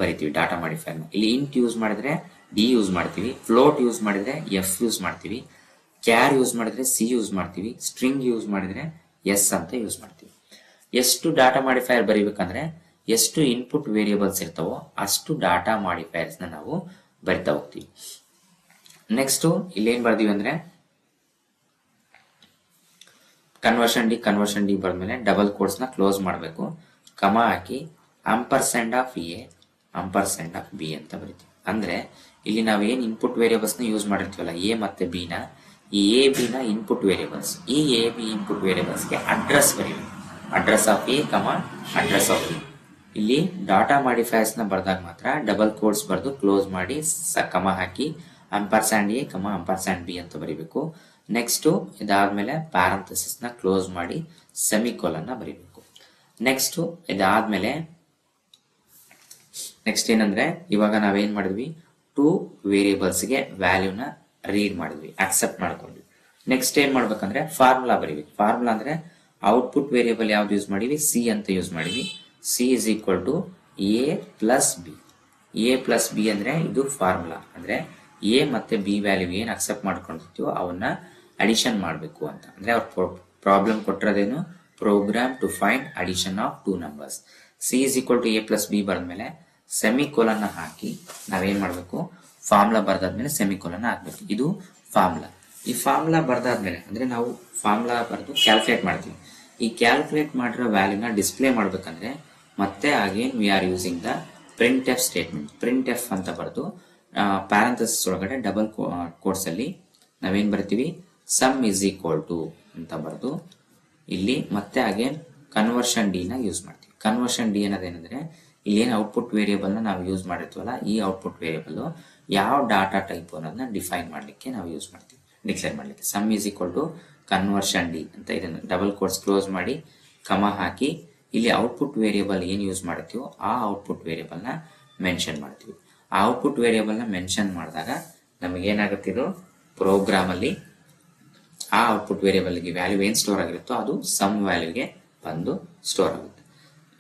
ಬರಿತೀವಿ ಡಾಟಾ ಮಾಡಿಫೈಯರ್ ನ. ಇಲ್ಲಿ ಇಂಟ್ ಯೂಸ್ ಮಾಡಿದ್ರೆ ಡಿ ಯೂಸ್ ಮಾಡ್ತೀವಿ, ಫ್ಲೋಟ್ ಯೂಸ್ ಮಾಡಿದ್ರೆ ಎಫ್ ಯೂಸ್ ಮಾಡ್ತೀವಿ, ಕ್ಯಾರ್ ಯೂಸ್ ಮಾಡಿದ್ರೆ ಸಿ ಯೂಸ್ ಮಾಡ್ತೀವಿ, ಸ್ಟ್ರಿಂಗ್ ಯೂಸ್ ಮಾಡಿದ್ರೆ ಎಸ್ ಅಂತ ಯೂಸ್ ಮಾಡ್ತೀವಿ. ಎಷ್ಟು ಡಾಟಾ ಮಾಡಿಫೈಯರ್ ಬರಿಬೇಕಂದ್ರೆ ಎಷ್ಟು ಇನ್ಪುಟ್ ವೇರಿಯೇಬಲ್ಸ್ ಇರ್ತಾವೋ ಅಷ್ಟು ಡಾಟಾ ಮಾಡಿಫೈಯರ್ಸ್ ನ ನಾವು ಬರಿತಾ ಹೋಗ್ತೀವಿ. ನೆಕ್ಸ್ಟ್ ಇಲ್ಲಿ ಏನ್ ಬರ್ದೀವಿ ಅಂದ್ರೆ ಕನ್ವರ್ಷನ್ ಡಿ ಬರ್ದ್ಮೇಲೆ ಡಬಲ್ ಕೋಟ್ಸ್ ನ ಕ್ಲೋಸ್ ಮಾಡಬೇಕು, comma hockey ampersand of A ampersand of B ಅಂತ ಬರಿತೀವಿ. ಅಂದ್ರೆ ಇಲ್ಲಿ ನಾವು ಏನ್ ಇನ್ಪುಟ್ ವೇರಿಯೇಬಲ್ಸ್ ನ ಯೂಸ್ ಮಾಡಿರ್ತೀವಲ್ಲ ಎ ಮತ್ತೆ ಬಿ ನ, ಈ ಎ ಬಿ ನ ಇನ್ಪುಟ್ ವೇರಿಯೇಬಲ್ಸ್, ಈ ಎ ಬಿ ಇನ್ಪುಟ್ ವೇರಿಯೇಬಲ್ಸ್ ಗೆ ಅಡ್ರೆಸ್ ಬರೀಬೇಕು. Address of A comma address of B. ಇಲ್ಲಿ ಡಾಟಾ ಮಾಡಿಫೈಯರ್ಸ್ ನ ಬರ್ದಾಗ ಮಾತ್ರ ಡಬಲ್ ಕೋಟ್ಸ್ ಬರ್ದು ಕ್ಲೋಸ್ ಮಾಡಿ comma hockey ampersand A comma ampersand B ಅಂತ ಬರೀಬೇಕು. ನೆಕ್ಸ್ಟ್ ಇದಾದ್ಮೇಲೆ ಪ್ಯಾರಂಥಸಿಸ್ ನ ಕ್ಲೋಸ್ ಮಾಡಿ ಸೆಮಿಕೋಲನ್ ನ ಬರೀಬೇಕು. ನೆಕ್ಸ್ಟ್ ಇದಾದ್ಮೇಲೆ ನೆಕ್ಸ್ಟ್ ಏನಂದ್ರೆ ಇವಾಗ ನಾವೇನ್ ಮಾಡಿದ್ವಿ, 2 ವೇರಿಯೇಬಲ್ಸ್ ಗೆ ವ್ಯಾಲ್ಯೂನ ರೀಡ್ ಮಾಡಿದ್ವಿ, ಅಕ್ಸೆಪ್ಟ್ ಮಾಡ್ಕೊಂಡ್ವಿ. ನೆಕ್ಸ್ಟ್ ಏನ್ ಮಾಡ್ಬೇಕಂದ್ರೆ ಫಾರ್ಮುಲಾ ಬರೀಬೇಕು. ಫಾರ್ಮುಲಾ ಅಂದ್ರೆ ಔಟ್ಪುಟ್ ವೇರಿಯೇಬಲ್ ಯಾವ್ದು ಯೂಸ್ ಮಾಡಿವಿ, ಸಿ ಅಂತ ಯೂಸ್ ಮಾಡಿವಿ. C is equal to A plus B. A plus B ಅಂದ್ರೆ ಇದು ಫಾರ್ಮುಲಾ. ಅಂದ್ರೆ ಎ ಮತ್ತೆ ಬಿ ವ್ಯಾಲ್ಯೂ ಏನ್ ಅಕ್ಸೆಪ್ಟ್ ಮಾಡ್ಕೊಂಡಿರ್ತೀವೋ ಅವನ್ನ ಅಡಿಷನ್ ಮಾಡಬೇಕು ಅಂತ. ಅಂದ್ರೆ ಅವ್ರ ಪ್ರಾಬ್ಲಮ್ ಕೊಟ್ಟಿರೋದೇನು, program to find addition of 2 numbers. C is equal to A plus B ಬರ್ದ್ಮೇಲೆ ಸೆಮಿಕೋಲನ್ ಹಾಕಿ ನಾವೇನ್ ಮಾಡ್ಬೇಕು, ಫಾರ್ಮುಲಾ ಬರ್ದಾದ್ಮೇಲೆ ಸೆಮಿಕೋಲನ್ ಹಾಕ್ಬೇಕು. ಇದು ಫಾರ್ಮುಲಾ. ಈ ಫಾರ್ಮುಲಾ ಬರ್ದಾದ್ಮೇಲೆ ಅಂದ್ರೆ ನಾವು ಫಾರ್ಮುಲಾ ಬರ್ದು ಕ್ಯಾಲ್ಕುಲೇಟ್ ಮಾಡ್ತೀವಿ. ಈ ಕ್ಯಾಲ್ಕುಲೇಟ್ ಮಾಡಿರೋ ವ್ಯಾಲ್ಯೂನ ಡಿಸ್ಪ್ಲೇ ಮಾಡ್ಬೇಕಂದ್ರೆ ಮತ್ತೆ again we are using the print F statement. Print F ಅಂತ ಬರೆದು ಪ್ಯಾರಂಥಸಿಸ್ ಒಳಗಡೆ ಡಬಲ್ ಕೋಟ್ಸ್ ಅಲ್ಲಿ ನಾವೇನ್ ಬರ್ತೀವಿ, ಸಮ್ ಇಸ್ ಈಕ್ವಲ್ ಟು ಅಂತ ಬರೆದು ಇಲ್ಲಿ ಮತ್ತೆ ಅಗೇನ್ ಕನ್ವರ್ಷನ್ ಡಿ ನ ಯೂಸ್ ಮಾಡ್ತೀವಿ. ಕನ್ವರ್ಷನ್ ಡಿ ಅನ್ನೋದೇನಂದ್ರೆ ಇಲ್ಲಿ ಏನ್ ಔಟ್ಪುಟ್ ವೇರಿಯೇಬಲ್ ನ ನಾವು ಯೂಸ್ ಮಾಡಿರ್ತೀವಲ್ಲ, ಈ ಔಟ್ಪುಟ್ ವೇರಿಯೇಬಲ್ ಯಾವ ಡಾಟಾ ಟೈಪ್ ಅನ್ನೋದನ್ನ ಡಿಫೈನ್ ಮಾಡ್ಲಿಕ್ಕೆ ನಾವು ಯೂಸ್ ಮಾಡ್ತೀವಿ, ಡಿಕ್ಲೇರ್ ಮಾಡ್ಲಿಕ್ಕೆ. Sum is equal to conversion D ಅಂತ ಇದನ್ನ ಡಬಲ್ ಕೋಟ್ಸ್ ಕ್ಲೋಸ್ ಮಾಡಿ ಕಮಾ ಹಾಕಿ ಇಲ್ಲಿ ಔಟ್ಪುಟ್ ವೇರಿಯೇಬಲ್ ಏನ್ ಯೂಸ್ ಮಾಡ್ತೀವೋ ಆ ಔಟ್ಪುಟ್ ವೇರಿಯೇಬಲ್ ನ ಮೆನ್ಷನ್ ಮಾಡ್ತೀವಿ. ಆ ಔಟ್ಪುಟ್ ವೇರಿಯೇಬಲ್ ನ ಮೆನ್ಷನ್ ಮಾಡಿದಾಗ ನಮಗೆ ಏನಾಗುತ್ತೆ, ಇದು ಪ್ರೋಗ್ರಾಮ್ ಅಲ್ಲಿ ಆ ಔಟ್ಪುಟ್ ವೇರಿಯೇಬಲ್ ಗೆ ವ್ಯಾಲ್ಯೂ ಏನ್ ಸ್ಟೋರ್ ಆಗಿರುತ್ತೋ ಅದು ಸಮ್ ವ್ಯಾಲ್ಯೂಗೆ ಬಂದು ಸ್ಟೋರ್ ಆಗುತ್ತೆ.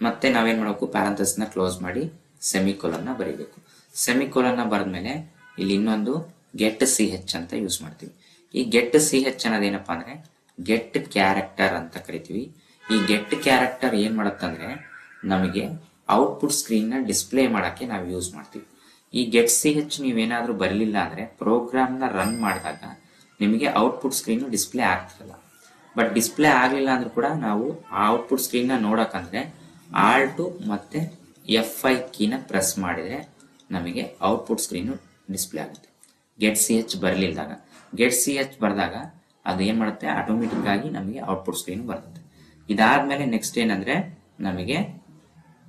ಮತ್ತೆ ನಾವೇನ್ ಮಾಡಬೇಕು, ಪ್ಯಾರಂಥಸಿಸ್ ನ ಕ್ಲೋಸ್ ಮಾಡಿ ಸೆಮಿಕೋಲನ್ ನ ಬರೀಬೇಕು. ಸೆಮಿಕೋಲನ್ ನ ಬರೆದ್ಮೇಲೆ ಇಲ್ಲಿ ಇನ್ನೊಂದು ಗೆಟ್ ಸಿ ಹೆಚ್ ಅಂತ ಯೂಸ್ ಮಾಡ್ತೀವಿ. ಈ ಗೆಟ್ ಸಿ ಹೆಚ್ ಅನ್ನೋದೇನಪ್ಪಾ ಅಂದ್ರೆ ಗೆಟ್ ಕ್ಯಾರೆಕ್ಟರ್ ಅಂತ ಕರಿತೀವಿ. ಈ ಗೆಟ್ ಕ್ಯಾರೆಕ್ಟರ್ ಏನ್ ಮಾಡತ್ತಂದ್ರೆ ನಮಗೆ ಔಟ್ಪುಟ್ ಸ್ಕ್ರೀನ್ ನ ಡಿಸ್ಪ್ಲೇ ಮಾಡಕ್ಕೆ ನಾವು ಯೂಸ್ ಮಾಡ್ತೀವಿ. ಈ ಗೆಟ್ ಸಿ ಹೆಚ್ ನೀವೇನಾದ್ರೂ ಬರಲಿಲ್ಲ ಅಂದ್ರೆ ಪ್ರೋಗ್ರಾಮ್ ನ ರನ್ ಮಾಡಿದಾಗ ನಿಮಗೆ ಔಟ್ಪುಟ್ ಸ್ಕ್ರೀನ್ ಡಿಸ್ಪ್ಲೇ ಆಗ್ತಿರಲ್ಲ. ಬಟ್ ಡಿಸ್ಪ್ಲೇ ಆಗ್ಲಿಲ್ಲ ಅಂದ್ರೂ ಕೂಡ ನಾವು ಆ ಔಟ್ಪುಟ್ ಸ್ಕ್ರೀನ್ ನ ನೋಡಕಂದ್ರೆ ಆಲ್ಟ್ ಮತ್ತೆ F5 ಕೀನ ಪ್ರೆಸ್ ಮಾಡಿದ್ರೆ ನಮಗೆ ಔಟ್ಪುಟ್ ಸ್ಕ್ರೀನ್ ಡಿಸ್ಪ್ಲೇ ಆಗುತ್ತೆ. ಗೆಟ್ ಸಿ ಎಚ್ ಬರಲಿಲ್ಲದಾಗ, ಗೆಟ್ ಸಿ ಎಚ್ ಬರೆದಾಗ ಅದು ಏನ್ ಮಾಡುತ್ತೆ, ಆಟೋಮೆಟಿಕ್ ಆಗಿ ನಮಗೆ ಔಟ್ಪುಟ್ ಸ್ಕ್ರೀನ್ ಬರುತ್ತೆ. ಇದಾದ್ಮೇಲೆ ನೆಕ್ಸ್ಟ್ ಏನಂದ್ರೆ ನಮಗೆ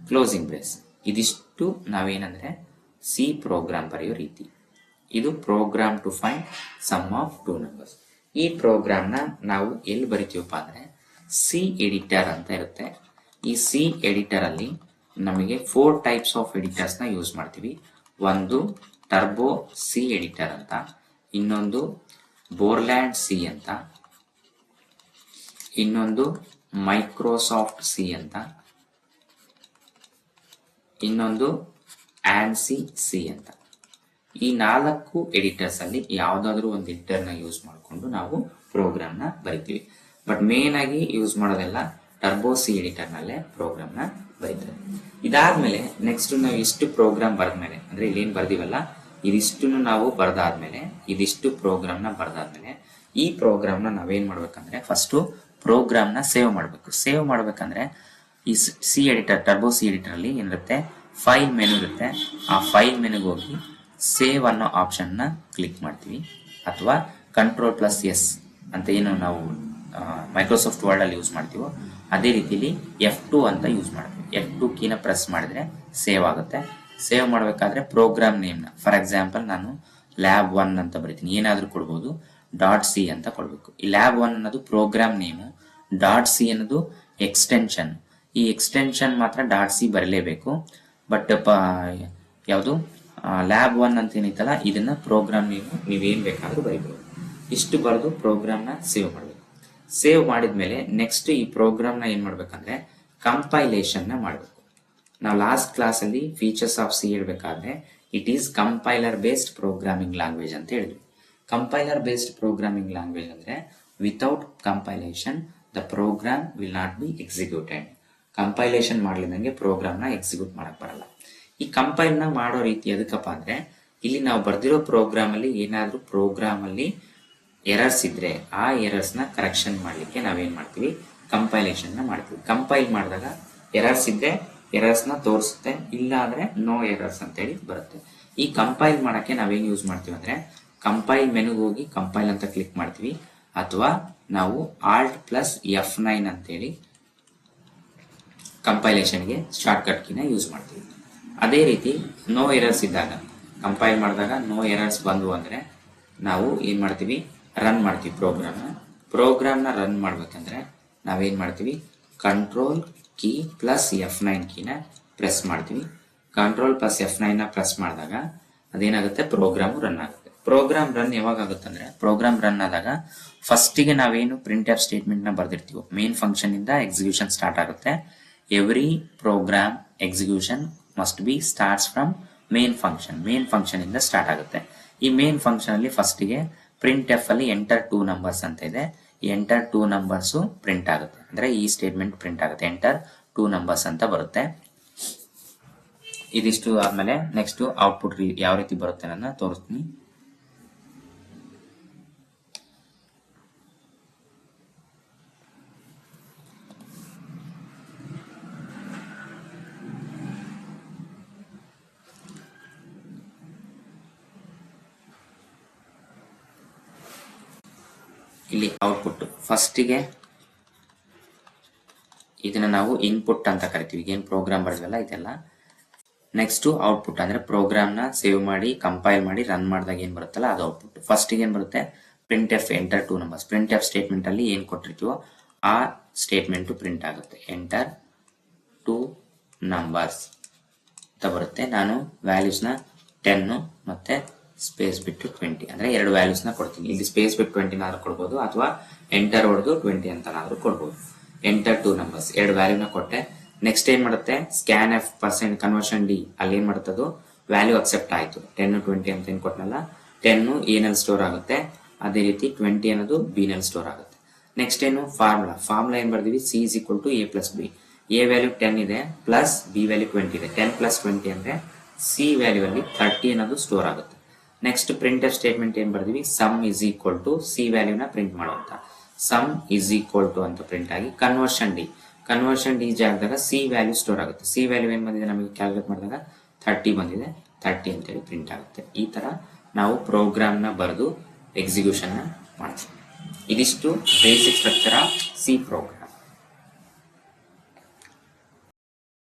ಕ್ಲೋಸಿಂಗ್ ಬ್ರೇಸ್. ಇದಿಷ್ಟು ನಾವೇನಂದ್ರೆ ಸಿ ಪ್ರೋಗ್ರಾಮ್ ಬರೆಯೋ ರೀತಿ. ಇದು program to find sum of 2 numbers. ಈ ಪ್ರೋಗ್ರಾಮ್ ನ ನಾವು ಎಲ್ಲಿ ಬರಿತೀವಪ್ಪ ಅಂದ್ರೆ ಸಿ ಎಡಿಟರ್ ಅಂತ ಇರುತ್ತೆ. ಈ ಸಿ ಎಡಿಟರ್ ಅಲ್ಲಿ ನಮಗೆ 4 ಟೈಪ್ಸ್ ಆಫ್ ಎಡಿಟರ್ಸ್ ನ ಯೂಸ್ ಮಾಡ್ತೀವಿ. ಒಂದು ಟರ್ಬೋ ಸಿ ಎಡಿಟರ್ ಅಂತ, ಇನ್ನೊಂದು ಬೋರ್ಲ್ಯಾಂಡ್ ಸಿ ಅಂತ, ಇನ್ನೊಂದು ಮೈಕ್ರೋಸಾಫ್ಟ್ ಸಿ ಅಂತ, ಇನ್ನೊಂದು ಆನ್ಸಿ ಸಿ ಅಂತ. ಈ 4 ಎಡಿಟರ್ಸ್ ಅಲ್ಲಿ ಯಾವ್ದಾದ್ರು ಒಂದು ಎಡಿಟರ್ ನ ಯೂಸ್ ಮಾಡಿಕೊಂಡು ನಾವು ಪ್ರೋಗ್ರಾಮ್ ನ ಬರಿತೀವಿ. ಬಟ್ ಮೇನ್ ಆಗಿ ಯೂಸ್ ಮಾಡೋದೆಲ್ಲ ಟರ್ಬೋ ಸಿ ಎಡಿಟರ್ನಲ್ಲೇ ಪ್ರೋಗ್ರಾಮ್ನ ಬರೀತಾರೆ. ಇದಾದ್ಮೇಲೆ ನೆಕ್ಸ್ಟ್ ನಾವು ಇಷ್ಟು ಪ್ರೋಗ್ರಾಮ್ ಬರೆದ್ಮೇಲೆ, ಅಂದ್ರೆ ಇಲ್ಲೇನು ಬರ್ದಿವಲ್ಲ ಇದಿಷ್ಟು ನಾವು ಬರೆದಾದ್ಮೇಲೆ, ಇದಿಷ್ಟು ಪ್ರೋಗ್ರಾಮ್ನ ಬರೆದಾದ್ಮೇಲೆ ಈ ಪ್ರೋಗ್ರಾಮ್ನ ನಾವೇನ್ ಮಾಡ್ಬೇಕಂದ್ರೆ ಫಸ್ಟು ಪ್ರೋಗ್ರಾಮ್ನ ಸೇವ್ ಮಾಡಬೇಕು. ಸೇವ್ ಮಾಡ್ಬೇಕಂದ್ರೆ ಈ C editor, turbo C editor ಅಲ್ಲಿ ಏನಿರುತ್ತೆ, ಫೈಲ್ ಮೆನು ಇರುತ್ತೆ. ಆ ಫೈಲ್ ಮೆನುಗೆ ಹೋಗಿ ಸೇವ್ ಅನ್ನೋ ಆಪ್ಷನ್ನ ಕ್ಲಿಕ್ ಮಾಡ್ತೀವಿ, ಅಥವಾ Ctrl+S ಅಂತ ಏನು ನಾವು ಮೈಕ್ರೋಸಾಫ್ಟ್ ವರ್ಡ್ ಅಲ್ಲಿ ಯೂಸ್ ಮಾಡ್ತೀವೋ ಅದೇ ರೀತಿಲಿ F2 ಅಂತ ಯೂಸ್ ಮಾಡ್ತೀವಿ. F2 ಕೀನ ಪ್ರೆಸ್ ಮಾಡಿದ್ರೆ ಸೇವ್ ಆಗುತ್ತೆ. ಸೇವ್ ಮಾಡಬೇಕಾದ್ರೆ ಪ್ರೋಗ್ರಾಮ್ ನೇಮ್ನ, ಫಾರ್ ಎಕ್ಸಾಂಪಲ್ ನಾನು lab1 ಅಂತ ಬರಿತೀನಿ, ಏನಾದರೂ ಕೊಡ್ಬೋದು, .c ಅಂತ ಕೊಡಬೇಕು. ಈ lab1 ಅನ್ನೋದು ಪ್ರೋಗ್ರಾಮ್ ನೇಮು, .c ಅನ್ನೋದು ಎಕ್ಸ್ಟೆನ್ಷನ್. ಈ ಎಕ್ಸ್ಟೆನ್ಷನ್ ಮಾತ್ರ .c ಬರಲೇಬೇಕು. ಬಟ್ ಯಾವುದು lab1 ಅಂತ ಏನಿತ್ತಲ್ಲ ಇದನ್ನ ಪ್ರೋಗ್ರಾಮ್ ನೇಮು ನೀವೇನ್ ಬೇಕಾದ್ರೂ ಬರೀಬಹುದು. ಇಷ್ಟು ಬರೆದು ಪ್ರೋಗ್ರಾಮ್ನ ಸೇವ್ ಮಾಡಬೇಕು. ಸೇವ್ ಮಾಡಿದ್ಮೇಲೆ ನೆಕ್ಸ್ಟ್ ಈ ಪ್ರೋಗ್ರಾಮ್ನ ಏನ್ ಮಾಡ್ಬೇಕಂದ್ರೆ ಕಂಪೈಲೇಷನ್ ನ ಮಾಡಬೇಕು. ನಾವು ಲಾಸ್ಟ್ ಕ್ಲಾಸ್ ಅಲ್ಲಿ ಫೀಚರ್ಸ್ ಆಫ್ ಸಿ ಹೇಳ್ಬೇಕಾದ್ರೆ it is compiler based programming language ಅಂತ ಹೇಳಿದ್ವಿ. ಕಂಪೈಲರ್ ಬೇಸ್ಡ್ ಪ್ರೋಗ್ರಾಮಿಂಗ್ ಲ್ಯಾಂಗ್ವೇಜ್ ಅಂದ್ರೆ without compilation the program will not be executed. Compilation ಮಾಡ್ಲಿದಂಗೆ ಪ್ರೋಗ್ರಾಮ್ನ ಎಕ್ಸಿಕ್ಯೂಟ್ ಮಾಡಕ್ ಬರಲ್ಲ. ಈ ಕಂಪೈಲ್ನ ಮಾಡೋ ರೀತಿ ಎದಕ್ಕಪ್ಪ ಅಂದ್ರೆ ಇಲ್ಲಿ ನಾವು ಬರ್ದಿರೋ ಪ್ರೋಗ್ರಾಮ್ ಅಲ್ಲಿ ಏನಾದ್ರೂ ಪ್ರೋಗ್ರಾಮ್ ಅಲ್ಲಿ ಎರರ್ಸ್ ಇದ್ರೆ ಆ ಎರರ್ಸ್ ನ ಕರೆಕ್ಷನ್ ಮಾಡ್ಲಿಕ್ಕೆ ನಾವೇನ್ ಮಾಡ್ತೀವಿ, ಕಂಪೈಲೇಷನ್ ನ ಮಾಡ್ತೀವಿ. ಕಂಪೈಲ್ ಮಾಡಿದಾಗ ಎರರ್ಸ್ ಇದ್ರೆ ಎರರ್ಸ್ ನ ತೋರಿಸುತ್ತೆ, ಇಲ್ಲ ಅಂದ್ರೆ ನೋ ಎರರ್ಸ್ ಅಂತ ಹೇಳಿ ಬರುತ್ತೆ. ಈ ಕಂಪೈಲ್ ಮಾಡಕ್ಕೆ ನಾವೇನ್ ಯೂಸ್ ಮಾಡ್ತೀವಿ ಅಂದ್ರೆ ಕಂಪೈಲ್ ಮೆನುಗೆ ಹೋಗಿ ಕಂಪೈಲ್ ಅಂತ ಕ್ಲಿಕ್ ಮಾಡ್ತೀವಿ, ಅಥವಾ ನಾವು Alt+F9 ಅಂತೇಳಿ ಕಂಪೈಲೇಷನ್ಗೆ ಶಾರ್ಟ್ಕಟ್ ಕೀನ ಯೂಸ್ ಮಾಡ್ತೀವಿ. ಅದೇ ರೀತಿ ನೋ ಎರರ್ಸ್ ಇದ್ದಾಗ, ಕಂಪೈಲ್ ಮಾಡಿದಾಗ ನೋ ಎರರ್ಸ್ ಬಂದು ಅಂದ್ರೆ ನಾವು ಏನ್ ಮಾಡ್ತೀವಿ, ರನ್ ಮಾಡ್ತೀವಿ ಪ್ರೋಗ್ರಾಮ್ನ ರನ್ ಮಾಡ್ಬೇಕಂದ್ರೆ ನಾವೇನ್ ಮಾಡ್ತೀವಿ, Ctrl+F9 ಕೀನ ಪ್ರೆಸ್ ಮಾಡ್ತೀವಿ. Ctrl+F9 ನ ಪ್ರೆಸ್ ಮಾಡಿದಾಗ ಅದೇನಾಗುತ್ತೆ, ಪ್ರೋಗ್ರಾಮ್ ರನ್ ಆಗುತ್ತೆ. ಪ್ರೋಗ್ರಾಮ್ ರನ್ ಯಾವಾಗ ಆಗುತ್ತೆ ಅಂದ್ರೆ ಪ್ರೋಗ್ರಾಮ್ ರನ್ ಆದಾಗ ಫಸ್ಟಿಗೆ ನಾವೇನು ಪ್ರಿಂಟ್ ಎಫ್ ಸ್ಟೇಟ್ಮೆಂಟ್ ನ ಬರ್ದಿರ್ತೀವೋ ಮೇನ್ ಫಂಕ್ಷನ್ ಇಂದ ಎಕ್ಸಿಕ್ಯೂಷನ್ ಸ್ಟಾರ್ಟ್ ಆಗುತ್ತೆ. Every program execution must be starts from main function. Main function ಇಂದ ಸ್ಟಾರ್ಟ್ ಆಗುತ್ತೆ. ಈ ಮೇನ್ ಫಂಕ್ಷನ್ ಅಲ್ಲಿ ಫಸ್ಟಿಗೆ ಪ್ರಿಂಟ್ ಎಫ್ ಅಲ್ಲಿ ಎಂಟರ್ 2 ನಂಬರ್ಸ್ ಅಂತ ಇದೆ. ಎಂಟರ್ 2 ನಂಬರ್ಸ್ ಪ್ರಿಂಟ್ ಆಗುತ್ತೆ, ಅಂದ್ರೆ ಈ ಸ್ಟೇಟ್ಮೆಂಟ್ ಪ್ರಿಂಟ್ ಆಗುತ್ತೆ, ಎಂಟರ್ 2 ನಂಬರ್ಸ್ ಅಂತ ಬರುತ್ತೆ. ಇದಿಷ್ಟು ಆದ್ಮೇಲೆ ನೆಕ್ಸ್ಟ್ ಔಟ್ಪುಟ್ ಯಾವ ರೀತಿ ಬರುತ್ತೆ ಅನ್ನೋದನ್ನ ತೋರಿಸ್ತೀನಿ. ಇಲ್ಲಿ ಔಟ್ಪುಟ್ ಫಸ್ಟಿಗೆ ಇದನ್ನ ನಾವು ಇನ್ಪುಟ್ ಅಂತ ಕರಿತೀವಿ, ಏನ್ ಪ್ರೋಗ್ರಾಮ್ ಬರೆದ್ವಲ್ಲ ಇದೆಲ್ಲ. ನೆಕ್ಸ್ಟ್ ಔಟ್ಪುಟ್ ಅಂದ್ರೆ ಪ್ರೋಗ್ರಾಮ್ ನ ಸೇವ್ ಮಾಡಿ ಕಂಪೈಲ್ ಮಾಡಿ ರನ್ ಮಾಡಿದಾಗ ಏನ್ ಬರುತ್ತಲ್ಲ ಅದು ಔಟ್ಪುಟ್. ಫಸ್ಟ್ ಏನ್ ಬರುತ್ತೆ, print F enter 2 numbers. Print F statement ಅಲ್ಲಿ ಏನ್ ಕೊಟ್ಟಿರ್ತೀವೋ ಆ ಸ್ಟೇಟ್ಮೆಂಟ್ ಪ್ರಿಂಟ್ ಆಗುತ್ತೆ, ಎಂಟರ್ 2 ನಂಬರ್ಸ್ ಅಂತ ಬರುತ್ತೆ. ನಾನು ವ್ಯಾಲ್ಯೂಸ್ ನ 10 ಮತ್ತೆ ಸ್ಪೇಸ್ ಬಿಟ್ಟು 20 ಅಂದ್ರೆ 2 ವ್ಯಾಲ್ಯೂಸ್ ನ ಕೊಡ್ತೀನಿ. ಇಲ್ಲಿ ಸ್ಪೇಸ್ ಬಿಟ್ಟು 20 ನಾದ್ರೂ ಕೊಡ್ಬೋದು, ಅಥವಾ ಎಂಟರ್ ಹೊಡೆದು 20 ಅಂತನಾದ್ರೂ ಕೊಡ್ಬೋದು. ಎಂಟರ್ 2 ನಂಬರ್ಸ್ 2 ವ್ಯಾಲ್ಯೂನ ಕೊಟ್ಟೆ. ನೆಕ್ಸ್ಟ್ ಏನ್ ಮಾಡುತ್ತೆ, ಸ್ಕ್ಯಾನ್ ಎಫ್ %ಕನ್ವರ್ಷನ್ ಡಿ ಅಲ್ಲಿ ಏನ್ ಮಾಡುತ್ತದು ವ್ಯಾಲ್ಯೂ ಅಕ್ಸೆಪ್ಟ್ ಆಯ್ತು. 10 20 ಅಂತ ಏನ್ ಕೊಟ್ಟನಲ್ಲ, 10 ಎ ನಲ್ಲಿ ಸ್ಟೋರ್ ಆಗುತ್ತೆ, ಅದೇ ರೀತಿ 20 ಅನ್ನೋದು ಬಿ ನಲ್ಲಿ ಸ್ಟೋರ್ ಆಗುತ್ತೆ. ನೆಕ್ಸ್ಟ್ ಏನು, ಫಾರ್ಮುಲಾ ಏನ್ ಬರ್ದಿವಿ, C is equal to A+B. A value 10 ಇದೆ ಪ್ಲಸ್ ಬಿ ವ್ಯಾಲ್ಯೂ 20 ಇದೆ. 10 + 20 ಅಂದ್ರೆ ಸಿ ವ್ಯಾಲ್ಯೂ ಅಲ್ಲಿ 30 ಅನ್ನೋದು ಸ್ಟೋರ್ ಆಗುತ್ತೆ. ನೆಕ್ಸ್ಟ್ ಪ್ರಿಂಟ್ ಎಫ್ ಸ್ಟೇಟ್ಮೆಂಟ್ ಏನ್ ಬರ್ದಿವಿ, sum is equal to C ವ್ಯಾಲ್ಯೂನ ಪ್ರಿಂಟ್ ಮಾಡುವಂತ, ಸಮ್ ಇಸ್ ಈಕ್ವಲ್ ಟು ಅಂತ ಪ್ರಿಂಟ್ ಆಗಿ ಕನ್ವರ್ಷನ್ ಡಿ ಜಾಗದಾಗ ಸಿ ವ್ಯಾಲ್ಯೂ ಸ್ಟೋರ್ ಆಗುತ್ತೆ. ಸಿ ವ್ಯಾಲ್ಯೂ ಏನ್ ಬಂದಿದೆ ನಮಗೆ ಕ್ಯಾಲ್ಕುಲೇಟ್ ಮಾಡಿದಾಗ 30 ಬಂದಿದೆ, 30 ಅಂತೇಳಿ ಪ್ರಿಂಟ್ ಆಗುತ್ತೆ. ಈ ತರ ನಾವು ಪ್ರೋಗ್ರಾಮ್ ನ ಬರೆದು ಎಕ್ಸಿಕ್ಯೂಷನ್ ನ ಮಾಡ್ತೀವಿ. ಇದಿಷ್ಟು basic structure of C program.